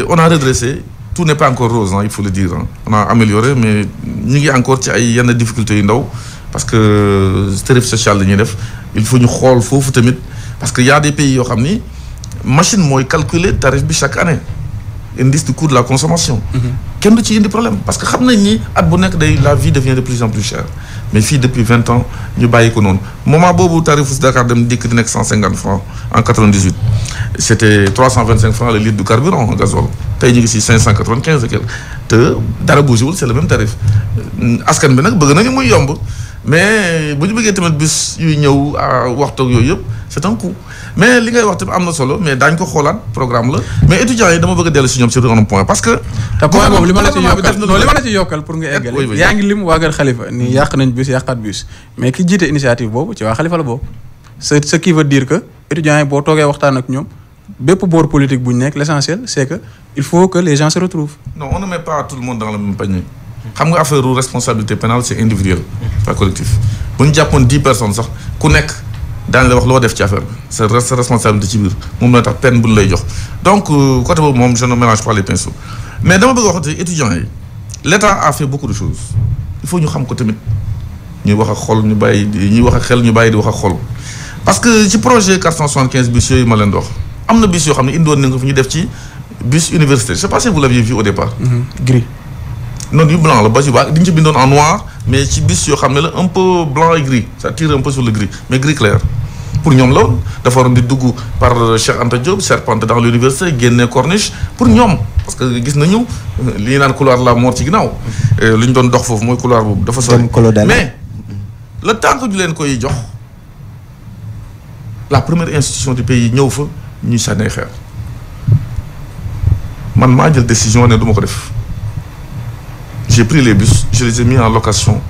on a redressé tout n'est pas encore rose il faut le dire on a amélioré mais ñu ngi encore ci ay yenn difficultés yu ndaw parce que tarif social la ñuy def il faut ñu xool foofu tamit parce que y a des pays yoo xam ni machine mooy calculer tarif bi chaque année indice du coût de la consommation. kenn du ci indi problème parce que xam nañ ni at bu nekk la vie devient de plus en plus chère mais fii depuis 20 ans ñu bàyyi ko noonu moment boobu tarifu Dakar dem dikk di nekk 150 francs en 98 c'était 325 francs le litre du carburant gazole tey ñu ngi si 595 et quelque te dara bougéwul c'est le même tarif askan bi nag bëgg nañu muy yomb mais bu ñu bëggee tamit bis yuy ñëw waxtoog yooyu yëpp c'est un coût mais li ngay wax tamit am na solo mais daañu ko xoolaat programme la mais étudiants yi dama bëgg a dellu si ñoom sur un point parce que. te point boobu li ma la ci yokkal pour nga eggale. yaa ngi lim waa Kër Khalifa ni yàq nañ bus yàqaat bus mais ki jiite initiative boobu ci waa Khalifa la boobu ce qui veut dire que étudiants yi boo toogee waxtaan ak ñoom bépp boor politique bu ñu nekk l'essentiel c'est que il faut que les gens se retrouvent. non on ne met pas tout le monde dans le même panier. xam nga affaire responsabilité pénale c'est individuel pas collectif bu ñu jàppoon 10 personnes sax ku nekk daañu la wax loo def ci affaire bi sa responsabilité ci biir moom mooy tax peine bu ñu lay jox donc côté boobu moom je ne mélange pas les pinceaux mais dama bëgg a wax étudiants yi l'État a fait beaucoup de choses il faut ñu xam ko tamit ñuy wax ak xol ñu bàyyi ñuy wax ak xel ñu bàyyi di wax ak xol parce que ci projet 475 bus yooyu ma leen di wax am na bus yoo xam ne indiwoon nañ ko fi ñu def ci bus universitaire je sais pas si vous l'aviez vu au départ. gris. non yu blanc la ba ci baax diñu ci bindoon en noir mais ci bus yoo xam ne la un peu blanc et gris ça tire un peu sur le gris mais gris clair pour ñoom la woon dafa waroon di dugg par Cheikh Anta Diop serpenter dans l'université génne corniche pour ñoom parce que gis nañu li ñu naan couloir de la mort ci ginnaaw li ñu doon dox foofu mooy couloir boobu dafa sori mais le temps que ñu leen koy jox la première institution du pays ñëw fa ñuy sànnee xeer man maa jël décision ne du ma ko def j'ai pris les bus je les ai mis en location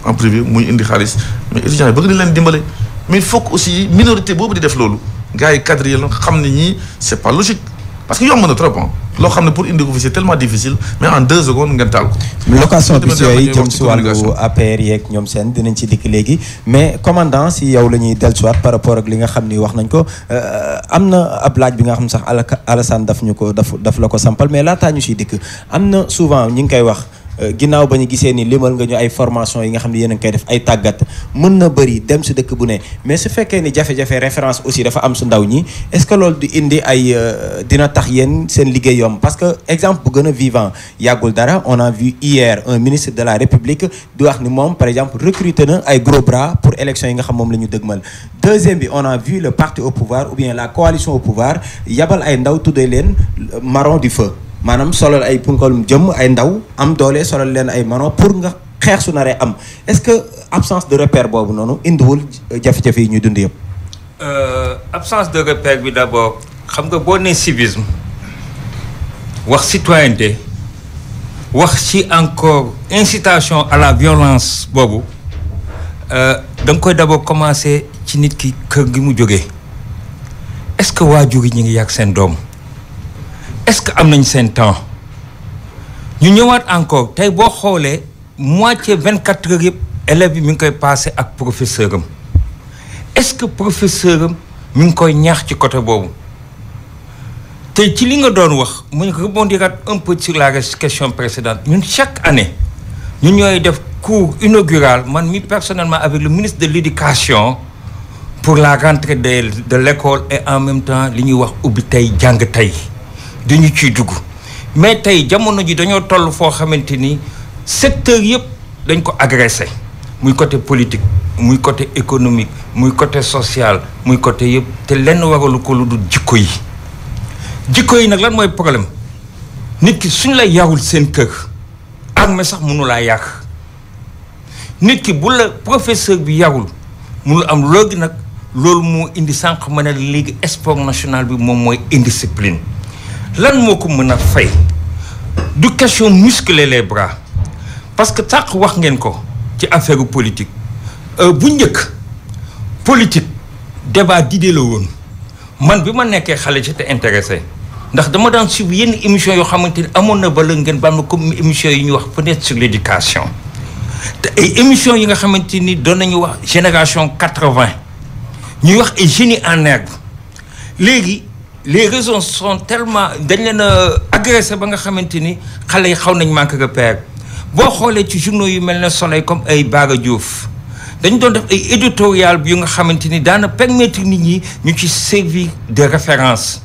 en privé muy indi xaalis mais étudiants yi bëgg nañ leen dimbale mais il faut que aussi minorité boobu di def loolu gars yi cadre yi la xam ne ñii c'est pas logique parce que yomb na trop loo xam ne pour indi ko fi c'est tellement difficile mais en 2 secondes ngeen taal ko. location bus yooyu jëm si wàllu APR yeeg ñoom seen dinañ ci dikk léegi mais commandant si yow la ñuy dellusiwaat par rapport ak li nga xam ni wax nañ ko am na ab laaj bi nga xam sax Alassane daf la ko sampal mais laataa ñu siy dikk am na souvent ñi ngi koy wax. ginnaaw ba ñu gisee ni limal nga ñu ay formation yi nga xam ne yéen a ngi koy def ay tàggat mën na bëri dem si dëkk bu ne mais su fekkee ni jafe-jafe référence aussi dafa am su ndaw ñi est-ce que loolu di indi ay dina tax yéen seen liggéey yomb parce que exemple bu gën a vivant yàggul dara on a vu hier un ministre de la République di wax ni moom par exemple recruter na ay gros bras pour élection yi nga xam moom la ñu dëgmal deuxième bi on a vu le parti au pouvoir ou bien la coalition au pouvoir yabal ay ndaw tuddee leen marron du feu maanaam solal ay punkalum jëm ay ndaw am doole solal leen ay mano pour nga xeex su naree am est-ce que absence de repère boobu noonu indiwul jafe-jafe yi ñuy dund yëpp. absence de repère bi d'abord xam nga boo nee civisme wax citoyenneté wax ci encore incitation à la violence boobu da nga koy d'abord commencer ci nit ki kër gi mu jógee est-ce que waajur yi ñu ngi yàgg seen doom. est-ce que am nañ seen temps ñu ñëwaat encore tey boo xoolee moitié 24 heures yëpp élèves yi mi ngi koy passé ak professeur am est-ce que professeur am mi ngi koy ñaax ci côté boobu tey ci li nga doon wax mu ñu rebondirat un peu sur la question précédente ñun chaque année ñun ñooy def cours inaugural man mi personnellement avec le ministre de l'éducation pour la rentrée de l'école et en même temps li ñuy wax ubbi tey jàng tey dañu ciy dugg mais tey jamono ji dañoo toll foo xamante ni secteur yëpp dañ ko agressé muy côté politique muy côté économique muy côté social muy côté yëpp te lenn waralu ko lu dul jikko yi nag lan mooy problème nit ki suñ la yarul seen kër armée sax mënu laa yàq nit ki bu la professeur bi yarul mënul am loogi nag loolu moo indi sànq ma ne léegi sport national bi moom mooy indiscipline lan moo ko mën a fay du question muscler les bras parce que tàq wax ngeen ko ci affaire politique bu njëkk politique débat d'idée la woon man bi ma nekkee xale j'étais intéressé ndax dama daan suivre yenn émission yoo xamante ni amoon na bala ngeen baal ma comme émission yi ñuy wax peut-être sur l'éducation te ay émission yi nga xamante ni doon nañu wax génération 80 ñuy wax ay génie en herbe léegi les raisons sont tellement dañ leen a agressé ba nga xamante ni xale yi xaw nañ manque repère boo xoolee ci journaux yu mel ne Soleil comme ay Bara Diouf dañ doon def ay éditorial bi yu nga xamante ni daana permettre nit ñi ñu ci servir de référence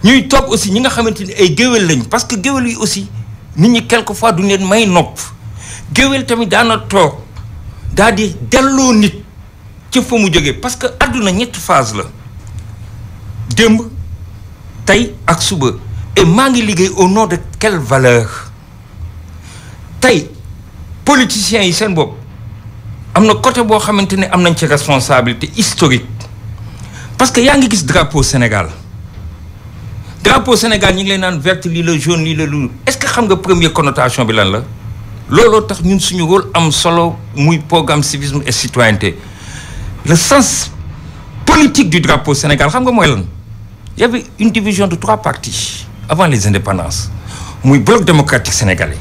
ñuy toog aussi ñi nga xamante ni ay géwél lañ parce que géwél yi aussi nit ñi quelquefois duñ leen may nopp géwél tamit daana toog daal di delloo nit ci fa mu jógee parce que àdduna ñetti phase la démb tey ak suba et maa ngi liggéey au nom de quelle valeur tey politiciens yi seen bopp am na côté boo xamante ne am nañ ci responsabilité historique parce que yaa ngi gis drapeau Sénégal ñu ngi leen naan vert lii la jaune lii la lu est-ce que xam nga première connotation bi lan la looloo tax ñun suñu rôle am solo muy programme civisme et citoyenneté le sens politique du drapeau Sénégal xam nga mooy lan il y avait une division de 3 partis avant les indépendances muy bloc démocratique sénégalais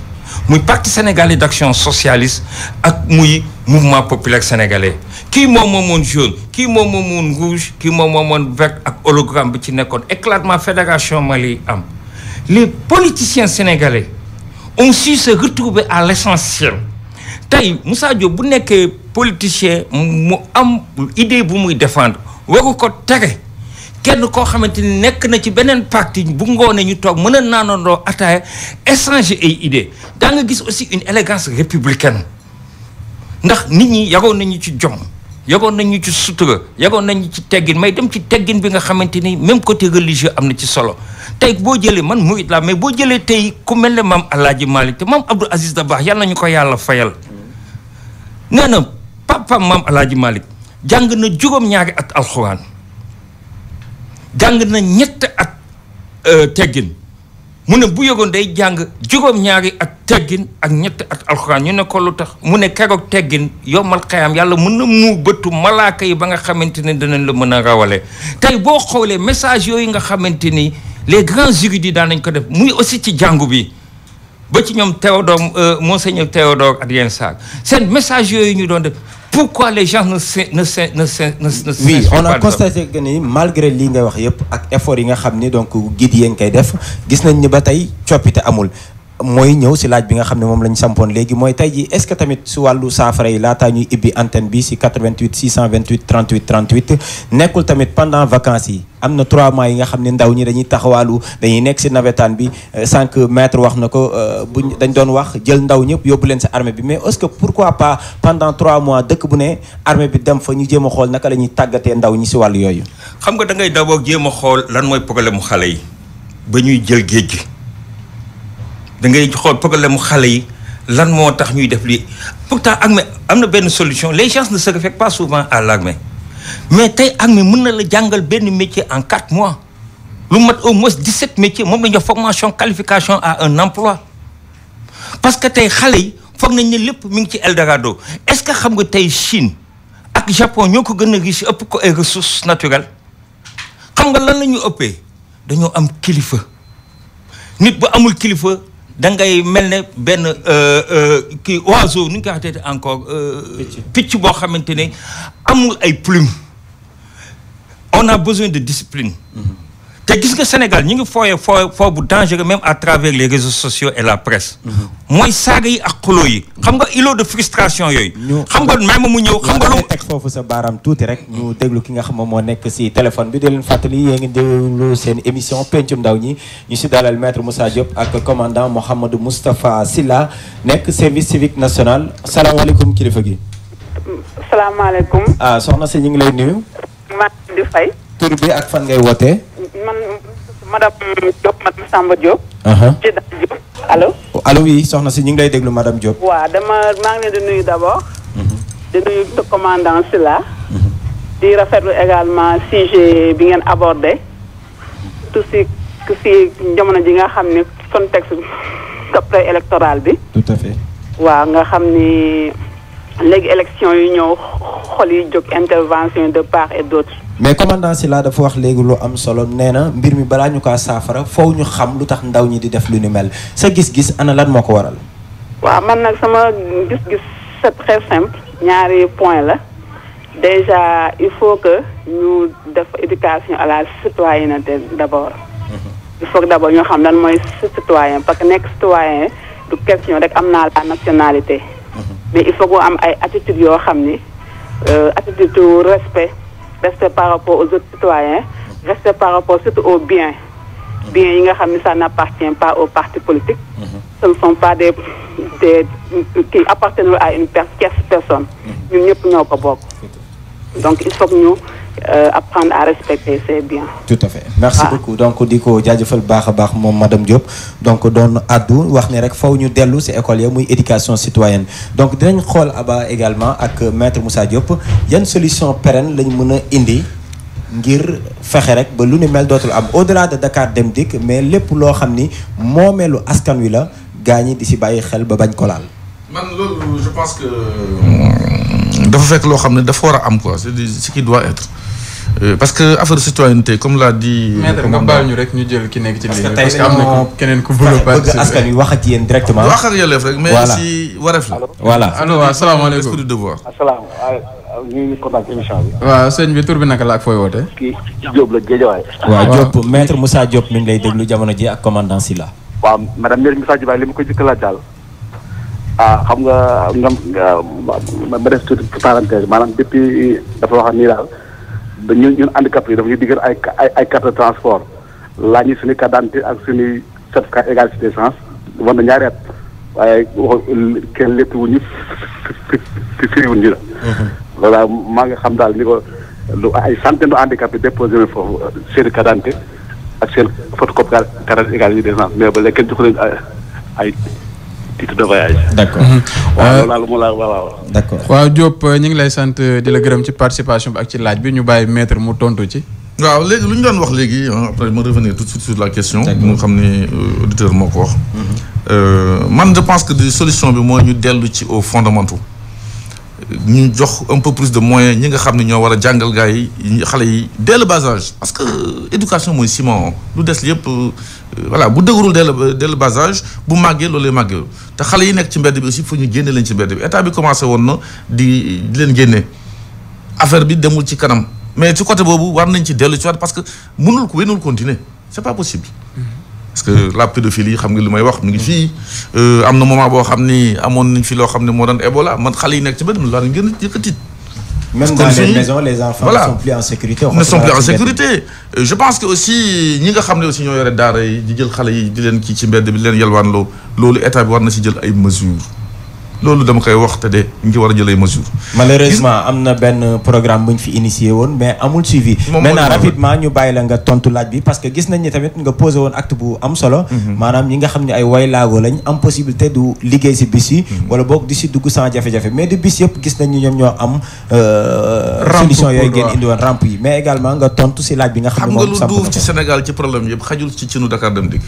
muy parti sénégalais d'action socialiste ak muy mouvement populaire sénégalais kii moom moomoon jaune kii moom moomoon rouge kii moom moomoon vert ak hologramme bi ci nekkoon éclatement fédération Mali am les politiciens sénégalais ont su se retrouver à l'essentiel tey Moussa Diop bu nekkee politicien mu am idée bu muy défendre waru ko tere kenn koo xamante ni nekk na ci beneen parti bu ngoonee ñu toog mën a naanandoo ataaya échanger ay idées daa nga gis aussi une élégance républicaine ndax nit ñi yagoon nañu ci jom yagoon nañu ci sutura yagoon nañu ci teggin may dem ci teggin bi nga xamante ni même côté religieux am na ci solo tey boo jëlee man murit la mais boo jëlee tey ku mel ne maam Alaaji Malick te maam Abdou Aziz Dabakh yàlla nañu ko yàlla fayal nee na papam maam Alaaji Malick jàng na juróom-ñaari at alxuraan jàng na ñett at teggin mu ne bu yëgoon day jàng juróom-ñaari at teggin ak ñett at alxuraan ñu ne ko lu tax mu ne keroog teggin yombal xayaam yàlla mën na mu bëtu malaaka yi ba nga xamante ne danañ la mën a rawale tey boo xoolee message yooyu nga xamante ni les grands érudits daan nañ ko def muy aussi ci jàngu bi ba ci ñoom Théodore monseigneur Théodore Adrien Sarr seen message yooyu ñu doon def pourquoi les gens oui on a constaté que ni malgré lii ngay wax yëpp ak effort yi nga xam ni donc guide yi nga koy def gis nañ ni ba tey coppite amul mooy ñëw si laaj bi nga xam ne moom lañ sampoon léegi mooy tey ji est-ce que tamit si wàllu saafara yi laataa ñuy ibbi antenne bi si 88 628 38 38 nekkul tamit pendant vacances yi am na 3 mois yi nga xam ne ndaw ñi dañuy taxawaalu dañuy nekk si nawetaan bi sànq maître wax na ko buñ dañ doon wax jël ndaw ñëpp yóbbu leen si armée bi mais est-ce que pourquoi pas pendant 3 mois dëkk bu ne armée bi dem fa ñu jéem a xool naka la ñuy tàggatee ndaw ñi si wàllu yooyu. xam nga da ngay d'abord jéem a xool lan mooy problème mu xale yi ba ñuy jël géej gi. da ngay xool problème mu xale yi lan moo tax ñuy def lii pourtant armée am na benn solution les gens ne se réfèrent pas souvent à l'armée mais tey armée mën na la jàngal benn métier en 4 mois lu mat au moins 17 métiers moom la ñu formation qualification à un emploi parce que tey xale yi foog nañ ne lépp mi ngi ci Eldorado est-ce que xam nga tey Chine ak Japon ñoo ko gën a riche ëpp ko ay ressources naturelles xam nga lan la ñu ëppee dañoo am kilifa nit bu amul kilifa da ngay mel ne benn kii oiseau ni nga ko waxee encore picc boo xamante ne amul ay plumes on a besoin de discipline. te gis nga Sénégal ñu ngi foo bu dangereux même à travers les réseaux sociaux et la presse. mooy saaga yi ak xuloo yi. xam nga îlot de frustration yooyu. xam nga même mu ñëw xam nga lu. teg foofu sa baaraam tuuti rek ñu déglu ki nga xam moo nekk si téléphone bi di leen fàttali yéen ngi déglu seen émission pencum ndaw ñi ñu si dalal maître Moussa Diop ak commandant Mouhamadou Moustapha Sylla nekk service civique national salaamaaleykum kilifa gi. salaamaaleykum. soxna si ñu ngi lay nuyu. maa ngi di fay. tur bi ak fan ngay wootee. man madame Diop madame Samba Diop. ci daal Diop allo. allo oui soxna si ñu ngi lay déglu madame Diop. waaw maa ngi leen di nuyu d'abord. di nuyu commandant Sylla. di rafetlu également sujet bi ngeen abordé. tout si jamono ji nga xam ne contexte pré-électoral bi. tout à fait. waaw nga xam ni léegi élection yi ñëw xol yi jóg intervention de part et d'autre. mais commandant Sylla dafa wax léegi lu am solo nee na mbir mi balaa ñu kaa saafara foofu ñu xam lu tax ndaw ñi di def lu ni mel sa gis-gis ana lan moo ko waral. waaw man nag sama gis-gis c'est très simple ñaari point la déjà il faut que ñu def éducation à la citoyenneté d'abord. il faut que d'abord ñoo xam lan mooy citoyen parce que nekk citoyen du question rek am naa la nationalité. mais il faut que am ay attitudes yoo xam ni attitude respect par rapport aux autres citoyens respect par rapport surtout aux biens biens yi nga xam ne ça n'appartient pas aux partis politiques. Ce ne sont pas des qui appartiennent à une tierce personne. ñun ñëpp ñoo ko bokk. donc il faut que ñu apprendre à respecter ces biens. tout à fait merci beaucoup donc di ko jaajëfal baax a baax moom madame Diop donc doon addu wax ne rek faw ñu dellu ci école ya muy éducation citoyenne donc dinañ xool Aba également ak maître Moussa Diop yan solution pérenne lañ mën a indi ngir fexe rek ba lu ni mel dootul am au-delà de Dakar Dem Dikk mais lépp loo xam ni moomeelu askan wi la gaa ñi di ci bàyyi xel ba bañ ko laal. man loolu je pense que dafa fekk loo xam ne dafa war a am quoi c'est ce qui doit être parce que affaire citoyenneté comme l'a dit. maître nga baal ñu rek ñu jël ki nekk ci ligne bi parce que am na keneen ku bëgg askan wi wax ak yéen directement. wax ak yelleef rek mais aussi wareef la. voilà allo waaw asalaamaaleykum esprit de devoir. asalaamaaleykum ñu ngi kontaan émission bi. waaw sëñ bi tur bi naka la ak fooy woote. kii Diop la Guédiawaye. waaw Diop maître Moussa Diop mi ngi lay déglu jamono ji ak commandant Sylla. waaw madame maître Moussa Diop li ma ko jëkk laaj daal xam nga ma def tuuti parenthèse maanaam depuis dafa wax nii daal ñun handicapés yi dafa ñu diggal ay carte de transport laaj ñu suñu carte d'identité ak suñu certificat égalité des chances war na ñaari at waaye kenn lépp wu ñu firiwuñ ñu la. loolu daal maa ngi xam daal ni ko ay centaine de handicapés déposé na foofu seen carte d'identité ak seen photocopie carte d'égalité des chances mais ba léegi kenn joxu leen ay titre de voyage. d'accord waaw loolu moo la waaw. d'accord waaw Diop ñu ngi lay sant di la gërëm ci participation bi ak ci laaj bi ñu bàyyi maître mu tontu ci. waaw léegi lu ñu doon wax léegi après ma revenir tout de suite sur la question. mu xam ni auditeur moo ko wax. man je pense que de solution bi mooy ñu dellu ci aux fondamentaux ñu jox un peu plus de moyens ñi nga xam ne ñoo war a jàngal gars yi xale yi dès le bas âge parce que éducation mooy ciment lu des yëpp voilà bu dëgërul dès le bas âge bu màggee loolu lay màggee te xale yi nekk ci mbedd bi aussi faut ñu génne leen ci mbedd bi état bi commencé woon na di leen génne affaire bi demul ci kanam mais ci côté boobu war nañ ci dellu ci waat parce que wénul continuer c'est pas possible. parce que la pédophilie xam nga li may wax mi ngi fii am na moment boo xam ni amoon nañ fi loo xam ne moo doon Ebola man xale yi nekk ci mbedd mi laa gën a yëkkati. même dans les maisons les enfants ne sont plus en sécurité. ne sont plus en sécurité je pense que aussi ñi nga xam ne aussi ñoo yore daara yi di jël xale yi di leen kii ci mbedd bi di leen yalwaan loolu état bi war na si jël ay mesures. loolu dama koy wax te de ñu ngi war a jël ay mesures. malheureusement am na benn programme bu ñu fi initié woon mais amul suivi. maintenant rapidement ñu bàyyi la nga tontu laaj bi parce que gis nañ ni tamit nga posé woon acte bu am solo. maanaam ñi nga xam ne ay waylaago lañ am possibilité du liggéey si bis yi. wala boog di si dugg sans jafe-jafe mais di bis yëpp gis nañ ni ñoom ñoo am. solution yooyu ngeen indi woon rampe yi mais également nga tontu si laaj bi nga xam ne moom. xam nga lu duuf ci Sénégal ci problème yëpp xajul ci cinu Dakar Dem Dikk.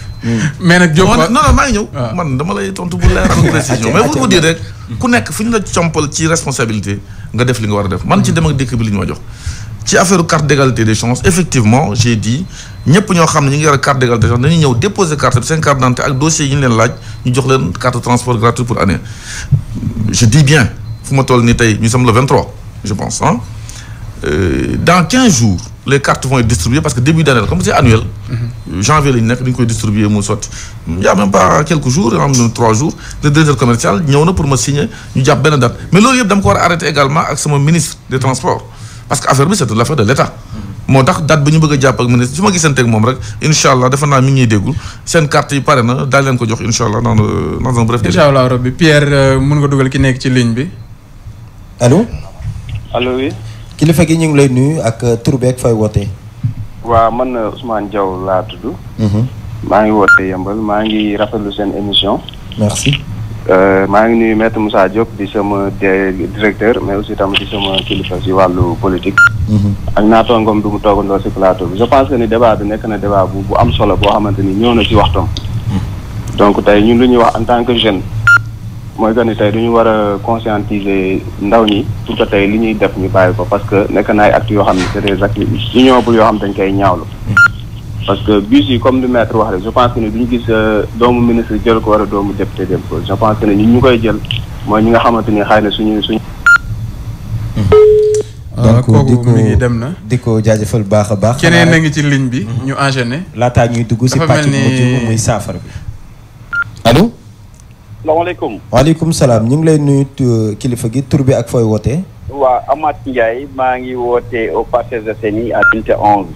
mais nag Diop non maa ngi ñëw. man dama lay tontu bu leer ak précision mais pour vous dire rek ku nekk fu ñu la compal ci responsabilité nga def li nga war a def man ci dem ak dikk bi li ñu ma jox ci affaire carte d'égalité des chances effectivement j'ai dit ñëpp ñoo xam ne ñu ngi yore carte d'égalité des chances dañuy ñëw déposer carte bi seen carte d'identité ak dossier yi ñu leen laaj ñu jox leen carte de transport gratuit pour année je dis bien fu ma toll nii tey ñu sommes le 23 je pense dans 15 jours les cartes vont être distribuées parce que début d'année comme c'est annuel. janvier lañu nekk dañu koy distribuer mu sotti. il y a même pas quelques jours am na 3 jours le directeur commercial ñëw na pour ma signer ñu jàpp benn date mais loolu yëpp dama ko war a arrêter également ak sama ministre des transports parce que affaire bi c'est de l'affaire de l'État. moo tax date bi ñu bëgg a jàpp ak ministre su ma gisanteeg moom rek incha allah defe naa mi ngi ñuy déglu seen carte yi pare na daal leen ko jox incha allah dans un bref délai. incha allah rabbi Pierre mun nga dugal ki nekk ci ligne bi. allo. allo oui. kilifa gi ñu ngi lay nuyu ak tur beeg fay wootee. waaw man Ousmane Diaw laa tudd. maa ngi woote Yembal maa ngi rafetlu seen émission. merci. maa ngi nuyu maître Moussa Diop di sama directeur mais aussi tamit di sama kilifa si wàllu politique. ak naataangoom du mu toogandoo si plateau bi je pense que ni débat bi nekk na débat bu am solo boo xamante ni ñëw na ci waxtam. donc tey ñun lu ñuy wax en tant que jeune. mooy que ni tey duñu war a conscientiser ndaw ñi pour que tey li ñuy def ñu bàyyi ko parce que nekk na ay actes yoo xam ne c'est des actes ignobles yoo xam dañ koy ñaawlu. parce que bus yi comme li maître wax rek je pense que ni duñu gis doomu ministre jël ko wala doomu député jël ko je pense que ni ñun ñu koy jël mooy ñi nga xamante ni xëy na suñu. donc kooku mi ngi dem na. di ko jaajëfal baax a baax. keneen na ngi ci ligne bi. ñu enchaîner. laataa ñuy dugg si pàcc bu mujj muy saafara bi. allo. salaamaaleykum. waaleykum salaam ñu ngi lay nuyu kilifa gi tur bi ak fooy wootee. waa Amath Ndiaye maa ngi woote au Parcelles Assainies à unité 11.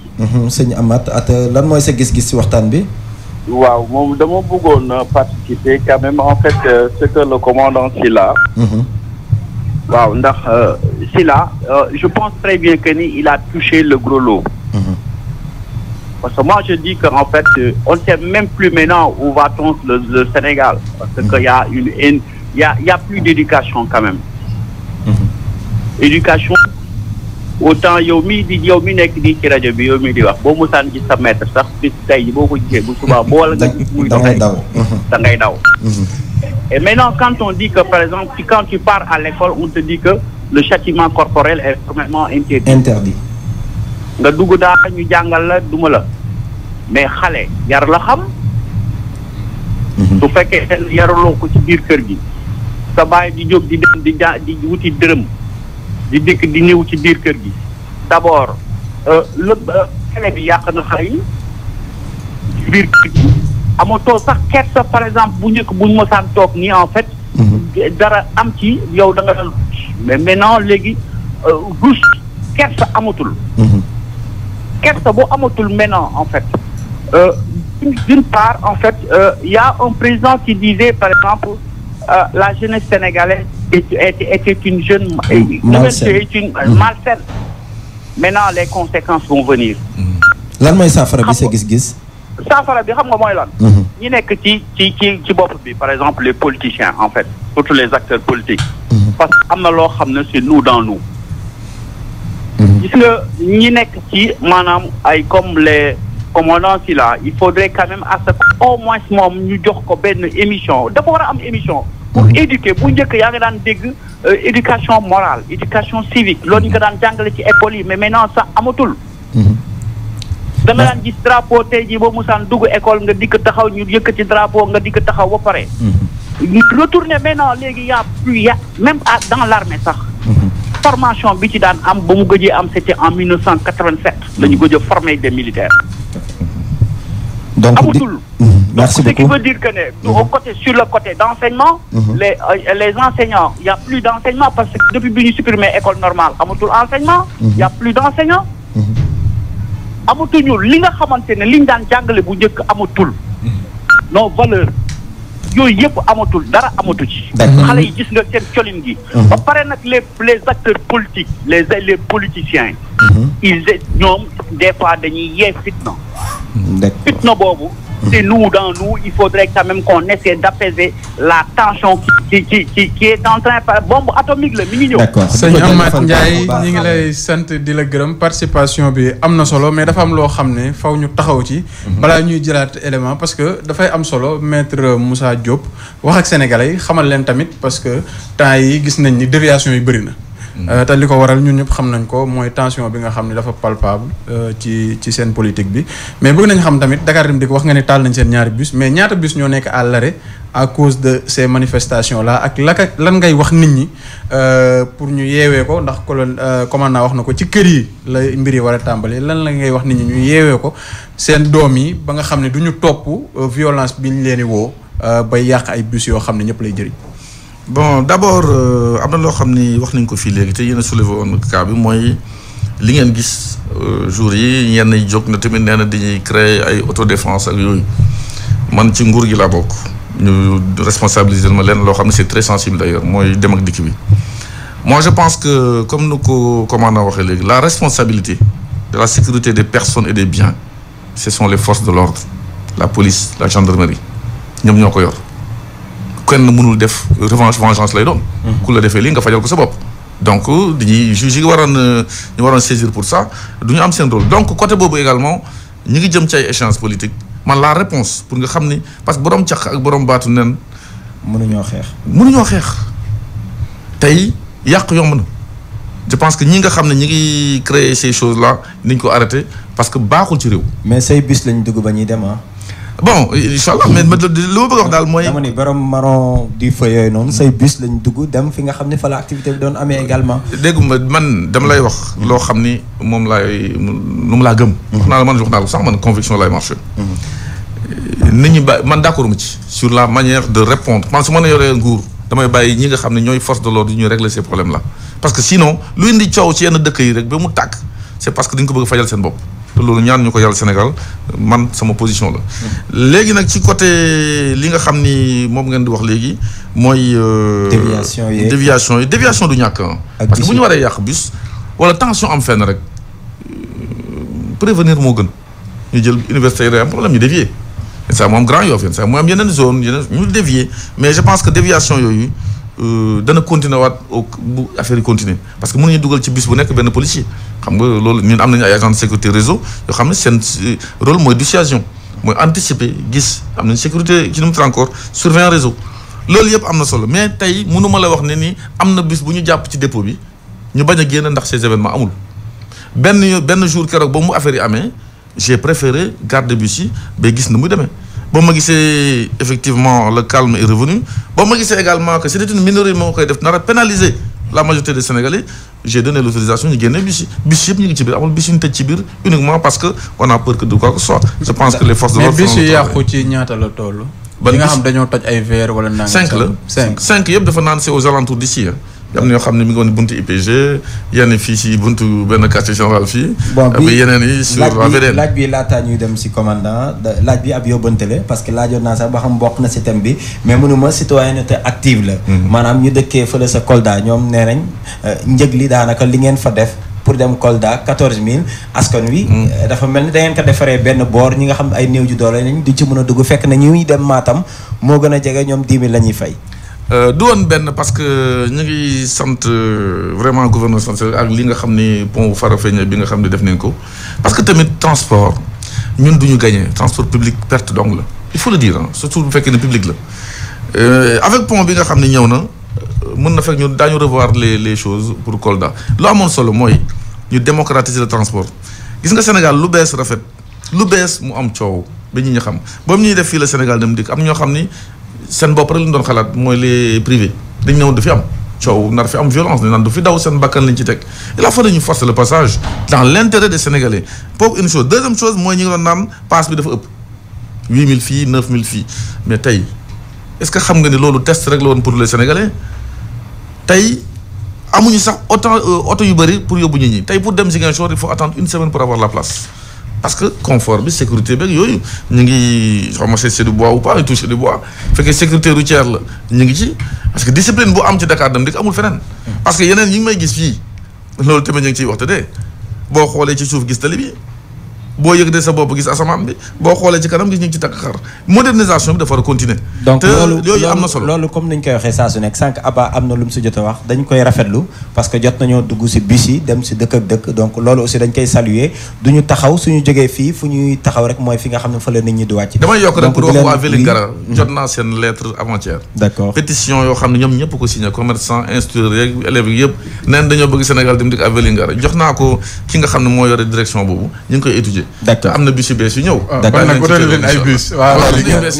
sëñ Amath at lan mooy sa gis-gis ci waxtaan bi. waaw moom dama bëggoon participer quand même en fait ce que le commandant Sylla. waaw ndax Sylla je pense très bien que ni il a touché le gros lot. Parce que moi je dis que en fait on ne sait même plus maintenant où va-t-on le Sénégal parce que il y a plus d'éducation quand même. Éducation autant yow mi nekk di ci rajo bi yow mi di wax boo musaan gis sa maître sax bis tey boo ko gisee bu subaa boo wala nga gis muy doxee da ngay daw. Et maintenant quand on dit que par exemple quand tu pars à l'école on te dit que le châtiment corporel est formellement interdit. nga dugg daa ñu jàngal la duma la mais xale yar la xam. su fekkee yaruloo ko ci biir kër gi sa baay di jóg di dem di wuti dërëm. di dëkk di ñëw ci biir kër gi d'abord xale bi yàq na xale yi ci biir kër gi amatoo sax kersa par exemple bu njëkk buñ mosaan toog nii en fait dara am ci yow da nga dal mais maintenant léegi rus kersa amatul kersa boo amatul maintenant en fait d'une part en fait y a un président qui disait par exemple la jeunesse sénégalaise était une jeune malsaine. Maintenant les conséquences vont venir. lan mooy saafara bi sa gis-gis. saafara bi xam nga mooy lan. ñi nekk ci bopp bi par exemple les politiciens en fait surtout les acteurs politiques. parce que am na loo xam ne c'est nous dans nous. gis nga ñi nekk ci maanaam ay comme les commandants yi là il faudrait quand même à ce au moins moom ñu jox ko benn émission dafa war a am émission. pour éduquer bu njëkk yaa ngi daan dégg éducation morale éducation civique loolu ñu ko daan jàngale ci école yi mais maintenant ça amatul. da nga daan gis drapeau tey jii boo musaan dugg école nga dikk taxaw ñu yëkkati drapeau nga dikk taxaw ba pare. ñu retourner maintenant léegi y a plus même dans l'armée sax. formation bi ci daan am ba mu gëjee am c'était en 1987. la ñu gëj a former des militaires. donc amatul. merci beaucoup ce qui veut dire que sur le côté d'enseignement. les enseignants il y a plus d'enseignement parce que depuis bi ñu supprimer école normale amatul enseignement. il y a plus d'enseignants. amatuñu li nga xamante ne liñ daan jàngale bu njëkk amatul. nos valeurs yooyu yëpp amatul dara amatu ci. xale yi gis nga seen colin gi. ba pare nag les acteurs politiques les politiciens. ñoom des fois dañuy yee fitna. fitna boobu. c'est nous dans nous il faudrait quand même qu'on essaie d'apaiser la tension qui est en train par bombe atomique la mi ngi ñëw. d'accord sëñ Amath Ndiaye ñi ngi lay sant di la gërëm participation bi am na solo mais dafa am loo xam ne faw ñu taxaw ci. balaa ñuy jëlaat élément parce que dafay am solo maître Moussa Diop wax ak sénégalais yi xamal leen tamit parce que temps yi gis nañ ni déviation yi bëri na. te li ko waral ñun ñëpp xam nañ ko mooy tension bi nga xam ne dafa palpable ci seen politique bi mais bëgg nañ xam tamit Dakar Dem Dikk wax nga ne taal nañ seen ñaari bus mais ñaata bus ñoo nekk à l'arrêt à cause de ces manifestations là ak lan ngay wax nit ñi pour ñu yeewee ko ndax commandant wax na ko ci kër yi la mbir yi war a tàmbali lan la ngay wax nit ñi ñu yeewee ko seen doom yi ba nga xam ne du ñu topp violence bi ñu leen di woo bay yàq ay bus yoo xam ne ñëpp lay jëriñ. bon d'abord am na loo xam ni wax nañ ko fii léegi te yéen a soulevé woon cas bi mooy li ngeen gis jour yi ñenn ñi jóg na tamit nee na dañuy créer ay autodéfense ak yooyu man ci nguur gi laa bokk ñu responsabiliser ma leen loo xam ne c'est très sensible d'ailleurs mooy dem ak dikk bi. moi je pense que comme nu ko commandant waxee léegi la responsabilité de la sécurité des personnes et des biens ce sont les forces de l'ordre la police la gendarmerie ñoom ñoo ko yor. kenn mënul def vengeance lay doon. ku la defee lii nga fajal ko sa bopp. donc dañuy juge yi ñu waroon saisir pour ça du ñu am seen rôle donc côté boobu également ñu ngi jëm ci ay échanges politiques man la réponse pour nga xam ni parce que borom caq ak borom baatu nen. mënuñoo xeex. tey yàq yomb na je pense que ñi nga xam ne ñi ngi créer ces choses là nañ ko arrêter parce que baaxul ci réew. mais say bis lañ dugg ba ñuy dem bon inchallah mais li ma bëgg a wax daal mooy. dama ni borom marron di fa yooyu noonu say bus lañ dugg dem fi nga xam ne fa la activité bi doon amee également. dégg man dama lay wax. loo xam ni moom laa gëm. wax naa la man ko sax man conviction lay marché. nit ñi man d'accord ma ci sur la manière de répondre man su ma nee yoree nguur damay bàyyi ñi nga xam ne ñooy force de l'ordre yi ñuy régler ces problèmes là parce que sinon lu indi coow ci yenn dëkk yi rek ba mu tàkk c'est parce que dañ ko bëgg fajal seen bopp te loolu ñaan ñu ko yàlla Sénégal man sama position la léegi nag ci côté li nga xam ni moom ngeen di wax léegi mooy déviation du ñàkk parce que bu ñu waree yàq bus wala tension am fenn rek prévenir moo gën ñu jël université yi am problème ñu dévier ça moom Grand Yoff ça moo am yeneen zone ñu dévier mais je pense que déviation yooyu dana continuer waat bu affaire yi continuer parce que mënuñu dugal ci bus bu nekk benn policier xam nga loolu ñun am nañu ay agents de sécurité réseau yoo xam ne seen rôle mooy dissuasion mooy anticiper gis am nañu sécurité ci nu mu tudd encore surveillant réseau loolu yëpp am na solo mais tey mënuma la wax ne ni am na bus bu ñu jàpp ci dépôt bi ñu bañ a génn ndax ces événements amul benn jour keroog ba mu affaire yi amee j'ai préféré garder bus yi ba gis na muy demee ba ma gisee effectivement le calme est revenu ba ma gisee également que c'était une minorité moo koy def nar a pénaliser la majorité des Sénégalais j'ai donné l'autorisation ñu génne bus yëpp ñu ngi ci biir amul bus yu ñu tëj ci biir uniquement parce que on a peur que de quoi que ce soit je pense que les forces de l'ordre mais bus yi yàqu ci ñaata la toll yi nga xam dañoo toj ay verre wala nang 5 yëpp dafa naan c'est aux alentours d'ici am na ñoo xam ne mi ngi woon buntu IPG yenn fii si buntu benn quartier général fii. bon bi yeneen yi sur la VDN. laaj bi laataa ñuy dem si commandant laaj bi ab yóbbantele parce que laajoon naa sax ba xam bokk na si thème bi mais mënuma citoyenneté active la. maanaam ñu dëkkee fële sa Kolda ñoom nee nañ njëg li daanaka li ngeen fa def pour dem Kolda 14000 askan wi. dafa mel ni da ngeen ko defaree benn boor ñi nga xam ay néew ju doole nañ di ci mën a dugg fekk na ñuy dem Matam moo gën a jege ñoom 10 000 la ñuy fay. du woon benn parce que ñu ngi sant vraiment gouverneur central ak li nga xam ni pont Farafenni bi nga xam ne def nañ ko parce que tamit transport ñun du ñu gagné transport public perte dong la il faut le dire surtout bu fekkee ne public la avec pont bi nga xam ne ñëw na mën na fekk ñu daañu revoir les choses pour Kolda lu amoon solo mooy ñu démocratiser le transport gis nga Sénégal lu bees rafet lu bees mu am coow ba ñi ñu xam boobu ñuy def fii la Sénégal dem dikk am ñoo xam ni seen bopp rek lañ doon xalaat mooy les privés dañ ñëwoon du fi am coow nar fi am violence dañ naan du fi daw seen bakkan lañ ci teg il a fallu ñu forcer le passage dans l'intérêt des Sénégalais pour une chose deuxième chose mooy ñi ngi doon naan passe bi dafa ëpp 8000 fii 9000 fii mais tey est-ce que xam nga ni loolu test rek la woon pour les Sénégalais tey amuñu sax oto yu bëri pour yóbbu nit ñi tey pour dem Ziguinchor il faut attendre une semaine pour avoir la place parce que confort bi sécurité beeg yooyu ñu ngi xaw ma c'est du bois ou pas toucher du bois fekkee sécurité routière la ñu ngi ci parce que discipline bu am ci Dakar dem dik amul feneen parce que yeneen yi ngi may gis fii loolu tamit ñu ngi ciy waxte de boo xoolee ci suuf gis tali bi boo yëgdee sa bopp gis asamaan bi boo xoolee ci kanam gis ñu ngi ci takk xar modernisation bi dafa war a continuer donc te yooyu am na solo loolu comme niñ koy waxee saa su nekk sànq Abba am na lu mu si jot a wax dañ koy rafetlu parce que jot nañoo dugg si bus yi dem si dëkk ak dëkk donc loolu aussi dañ koy saluer duñu taxaw suñu jógee fii fu ñuy taxaw rek mooy fi nga xam ne fa la nit ñi di wàcc. damay yokk rek pour wax waa Vélingara jot naa seen lettre avant-hier. d'accord pétition yoo xam ne ñoom ñëpp ko signé commerçant instructeurs yeeg élèves yi yëpp neen dañoo bëgg Sénégal dem dik à Vélingara jox naa ko ki nga xam ne moo yore direction boobu ñu ngi koy étudier. d'accord am na bus yu bees yu ñëw. d'accord nag bu doon leen ay bus. waaw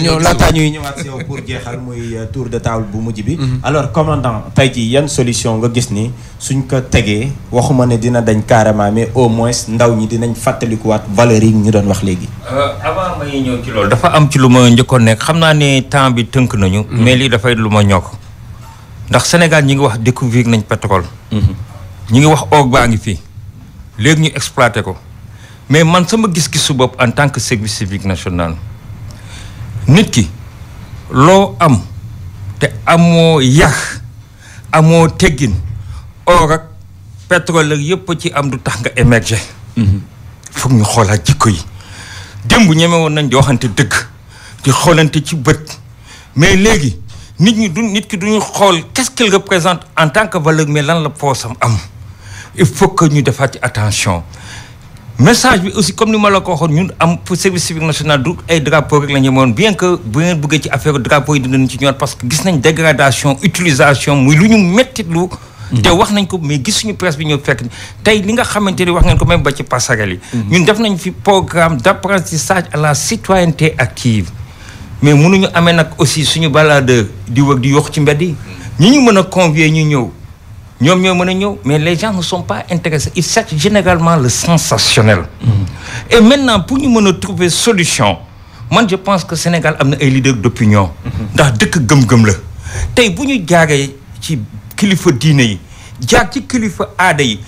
ñëw laataa ñuy ñëwaat si yow pour jeexal muy tour de table bu mujj bi. alors commandant tey jii yan solution nga gis ni suñ ko tegee waxuma ne dina dañ carrément mais au moins ndaw ñi dinañ fàttalikuwaat valeurs yi ñu doon wax léegi. avant may ñëw ci loolu dafa am ci lu ma njëkkoon nekk xam naa ne temps bi tënk nañu. mais lii dafay lu ma ñokk ndax Sénégal ñi ngi wax découvrir nañ pétrole. ñi ngi wax or baa ngi fii léegi ñu exploité ko. mais man sama gis-gisu bopp en tant que service civique national nit ki loo am te amoo yar amoo teggin or ak pétrole ak yëpp ci am du tax nga émerger. foog ñu xoolaat jikko yi démb ñeme woon nañ di waxante dëgg di xoolante ci bët mais léegi nit ki duñu xool qu'est-ce qu'il représente en tant que valeur mais lan la poosam am il faut que ñu defaat ci attention. message bi aussi comme ni ma la ko waxoon ñun am pour service civique national du ay drapeau rek la ñu yemoon bien que bu ngeen bëggee ci affaire drapeau yi dinañ ci ñëwaat parce que gis nañ dégradation utilisation muy lu ñu mettitlu te wax nañ ko mais gisuñu presse bi ñëw fekk tey li nga xamante ni wax ngeen ko même ba ci passerelle yi ñun def nañ fi programme d'apprentissage à la citoyenneté active mais mënuñu amee nag aussi suñu baladeur di wër di yox ci mbedd yi ñi ñu mën a convier ñu ñëw ñoom ñoo mën a ñëw mais les gens ne sont pas intéressés ils cherchent généralement le sensationnel. Et maintenant pour ñu mën a trouver solution man je pense que Sénégal am na ay leaders d'opinion. ndax dëkk gëm-gëm la tey bu ñu jaaree ci kilifa diine yi jaar ci kilifa aada yi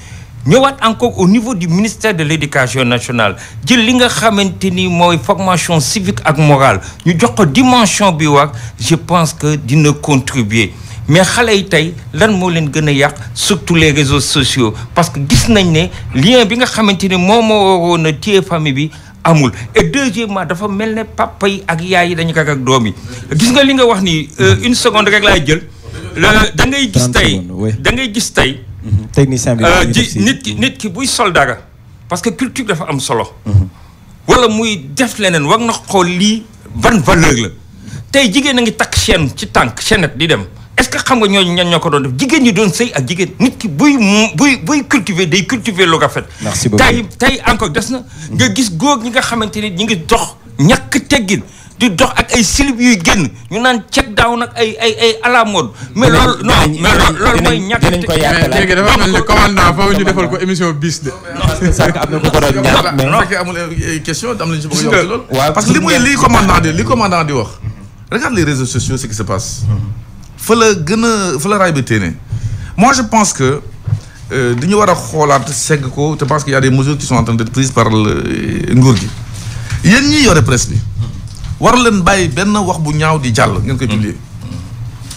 ñëwaat encore au niveau du ministère de l'éducation nationale jël li nga xamante ni mooy formation civique ak morale ñu jox ko dimension bi war je pense que dina contribuer mais xale yi tey lan moo leen gën a yàq surtout les réseaux sociaux parce que gis nañ ne lien bi nga xamante ni moo waroon a téye famille bi amul et deuxièmement dafa mel ne papa yi ak yaay yi dañu kak ak doom yi gis nga li nga wax ni une seconde rek laay jël da ngay gis tey technicien bi nit ki buy sol dara parce que culture dafa am solo wala muy def leneen war na xool lii ban valeur la tey jigéen a ngi takk chaîne ci tànk chaînette di dem est-ce que xam nga ñooñu ñan ñoo ko doon def jigéen ñi doon sëy ak jigéen nit ki buy cultiver day cultiver lu rafet tey encore des na nga gis góor ñi nga xamante ni ñi ngi dox ñàkk teggin di dox ak ay silib yuy génn ñu naan check down ak ay à la mode mais loolu non mais loolu mooy ñàkk léegi dafa mel ni commandant foofu ñu defal ko émission bis de sànq am na ko ko doon ñaar mais fekkee amul question am nañu ci bëgg yokk loolu parce que li commandant di wax regarde les réseaux sociaux ce qui se passe fa la raay bi téene moi je pense que dañu war a xoolaat segg ko te parce qu'il y a des mesures qui sont en train d'être prises par nguur gi yéen ñi yore presse bi war leen bàyyi benn wax bu ñaaw di jàll ngeen koy publier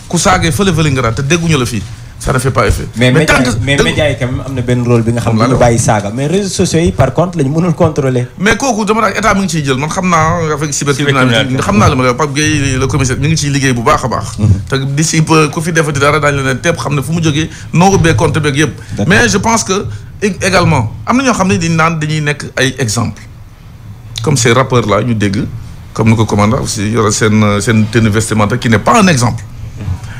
ku saagee fële nga raat te dégguñu la fii ça ne fait pas effet. mais média yi quand même am na benn rôle bi nga xam ne ñu bàyyi saaga mais réseaux sociaux yi par contre lañu mënul contrôler. mais kooku dama naan état mi ngi ciy jël man xam naa avec cybercriminalité xam naa la ma Pape Gueye le commissaire mi ngi ciy liggéey bu baax a baax. te d'ici peu ku fi defati dara daañu leen tepp xam ne fu mu jógee noo ubbee compte beeg yëpp. mais je pense que également am na ñoo xam ne dañuy nekk ay exemple comme ces rappeurs là ñu dégg comme ni ko commandant aussi yore seen tenue vestimentaire qui n'est pas un exemple.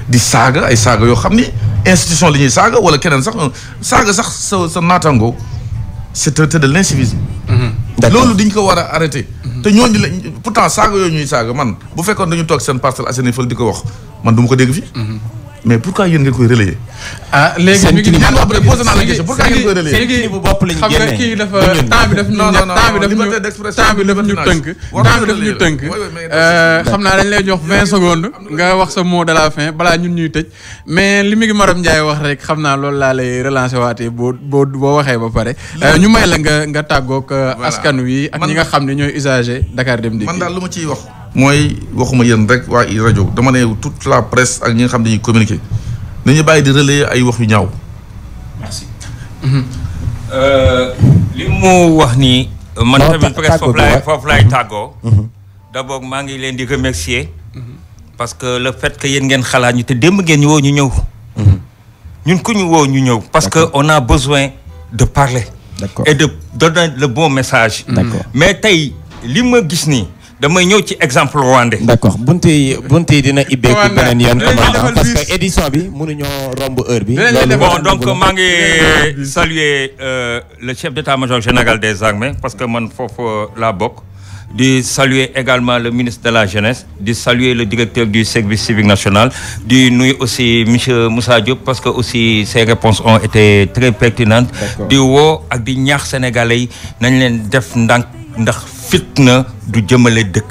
di saaga ay saaga yoo xam ni institution li ñuy saaga wala keneen sax saaga sax sa naataango c'est de l'incivisme. loolu diñ ko war a arrêter. te ñooñu la pourtant saaga yooyu ñuy saaga man bu fekkoon dañu toog seen Parcelles Assainies fële di ko wax man du ma ko dégg fii. mais pourquoi yéen ngeen koy relayer. ah léegi mi ngi après posé naa la question pourquoi ngeen koy relayer. léegi xam nga kii dafa temps bi daf ñu tënk xam naa dañ lay jox 20 secondes nga wax sa mot de la fin balaa ñun ñuy tëj mais li mi ngi Maram Ndiaye wax rek xam naa loolu laa lay relancer waatee boo waxee ba pare ñu may la nga tàggoog askan wi ak ñi nga xam ne ñooy usager Dakar Dem Dikk. man daal lu ma ciy wax. mooy waxuma yéen rek waa rajo dama ne toute la presse ak ñi nga xam ne dañuy communiquer nañu bàyyi di relayer ay wax yu ñaaw. merci. li mu wax nii. man tamit presse foofu laay tàggoo. d'abord maa ngi leen di remercier. parce que le fait que yéen ngeen xalaat ñu te démb ngeen ñu woo ñu ñëw. ñun ku ñu woo ñu ñëw. parce que on a besoin de parler. d'accord et de donner le bon message. d'accord mais tey li ma gis nii. damay ñëw ci exemple rwandais. d'accord bunte yi dina ibbeeku beneen yoon commandant parce que édition bi mënuñoo romb heure bi. bon donc maa ngi saluer le chef d'état-major général des armées parce que man foofu laa bokk. di saluer également le ministre de la jeunesse di saluer le directeur du service civique national di nuyu aussi monsieur Moussa Diop parce que aussi ses réponses ont été très pertinentes. di woo ak di ñaax sénégalais yi nañ leen def ndànk ndax fitna du jëmale dëkk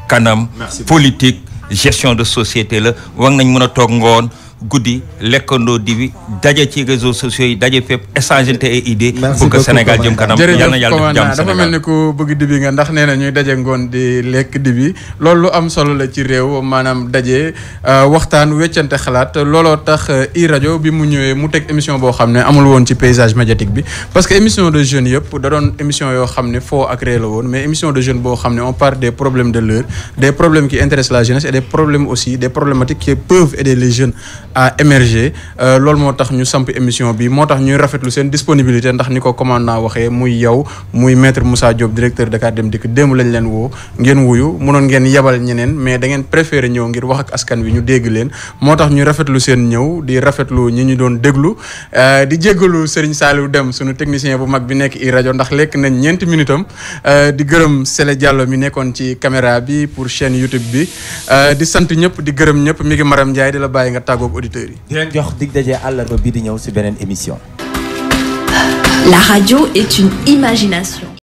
kanam. politique gestion de société la war nañ mën a toog ngoon guddi lekkandoo di bi daje ci réseaux sociaux yi daje fépp échangeante ay idées pour que Sénégal jëm kanam. yàlla na yàlla jàmm Sénégal dafa mel ni ku bëgg dibi nga ndax nee na ñuy daje ngoon di lekk dibi loolu lu am solo la ci réew maanaam daje waxtaan weccante xalaat looloo tax iRadio bi mu ñëwee mu teg émission boo xam ne amul woon ci paysage médiatique bi parce que émission de jeunes yëpp da doon émission yoo xam ne foo ak ree la woon mais émission de jeunes boo xam ne on parle des problèmes de l'heure des problèmes qui intéressent la jeunesse et des problèmes aussi des problématiques qui peuvent aider les jeunes à émerger loolu moo tax ñu samp émission bi moo tax ñuy rafetlu seen disponibilité ndax ni ko commandant waxee muy yow muy maître Moussa Diop directeur Dakar Dem Dikk démb lañ leen woo ngeen wuyu mënoon ngeen yebal ñeneen mais da ngeen préféré ñëw ngir wax ak askan wi ñu dégg leen moo tax ñuy rafetlu seen ñëw di rafetlu ñi ñu doon déglu di jéggalu Serigne Saliou Dem suñu technicien bu mag bi nekk iRadio ndax lekk nañ ñeenti minutes am di gërëm Sele Diallo mi nekkoon ci caméra bi pour chaîne YouTube bi di sant ñëpp di gërëm ñëpp mi ngi Maram Ndiaye di la bàyyi nga tàggoog auditeurs yi. di leen jox dig daje àllarba bi di ñëw ci beneen émission. La radio est une imagination.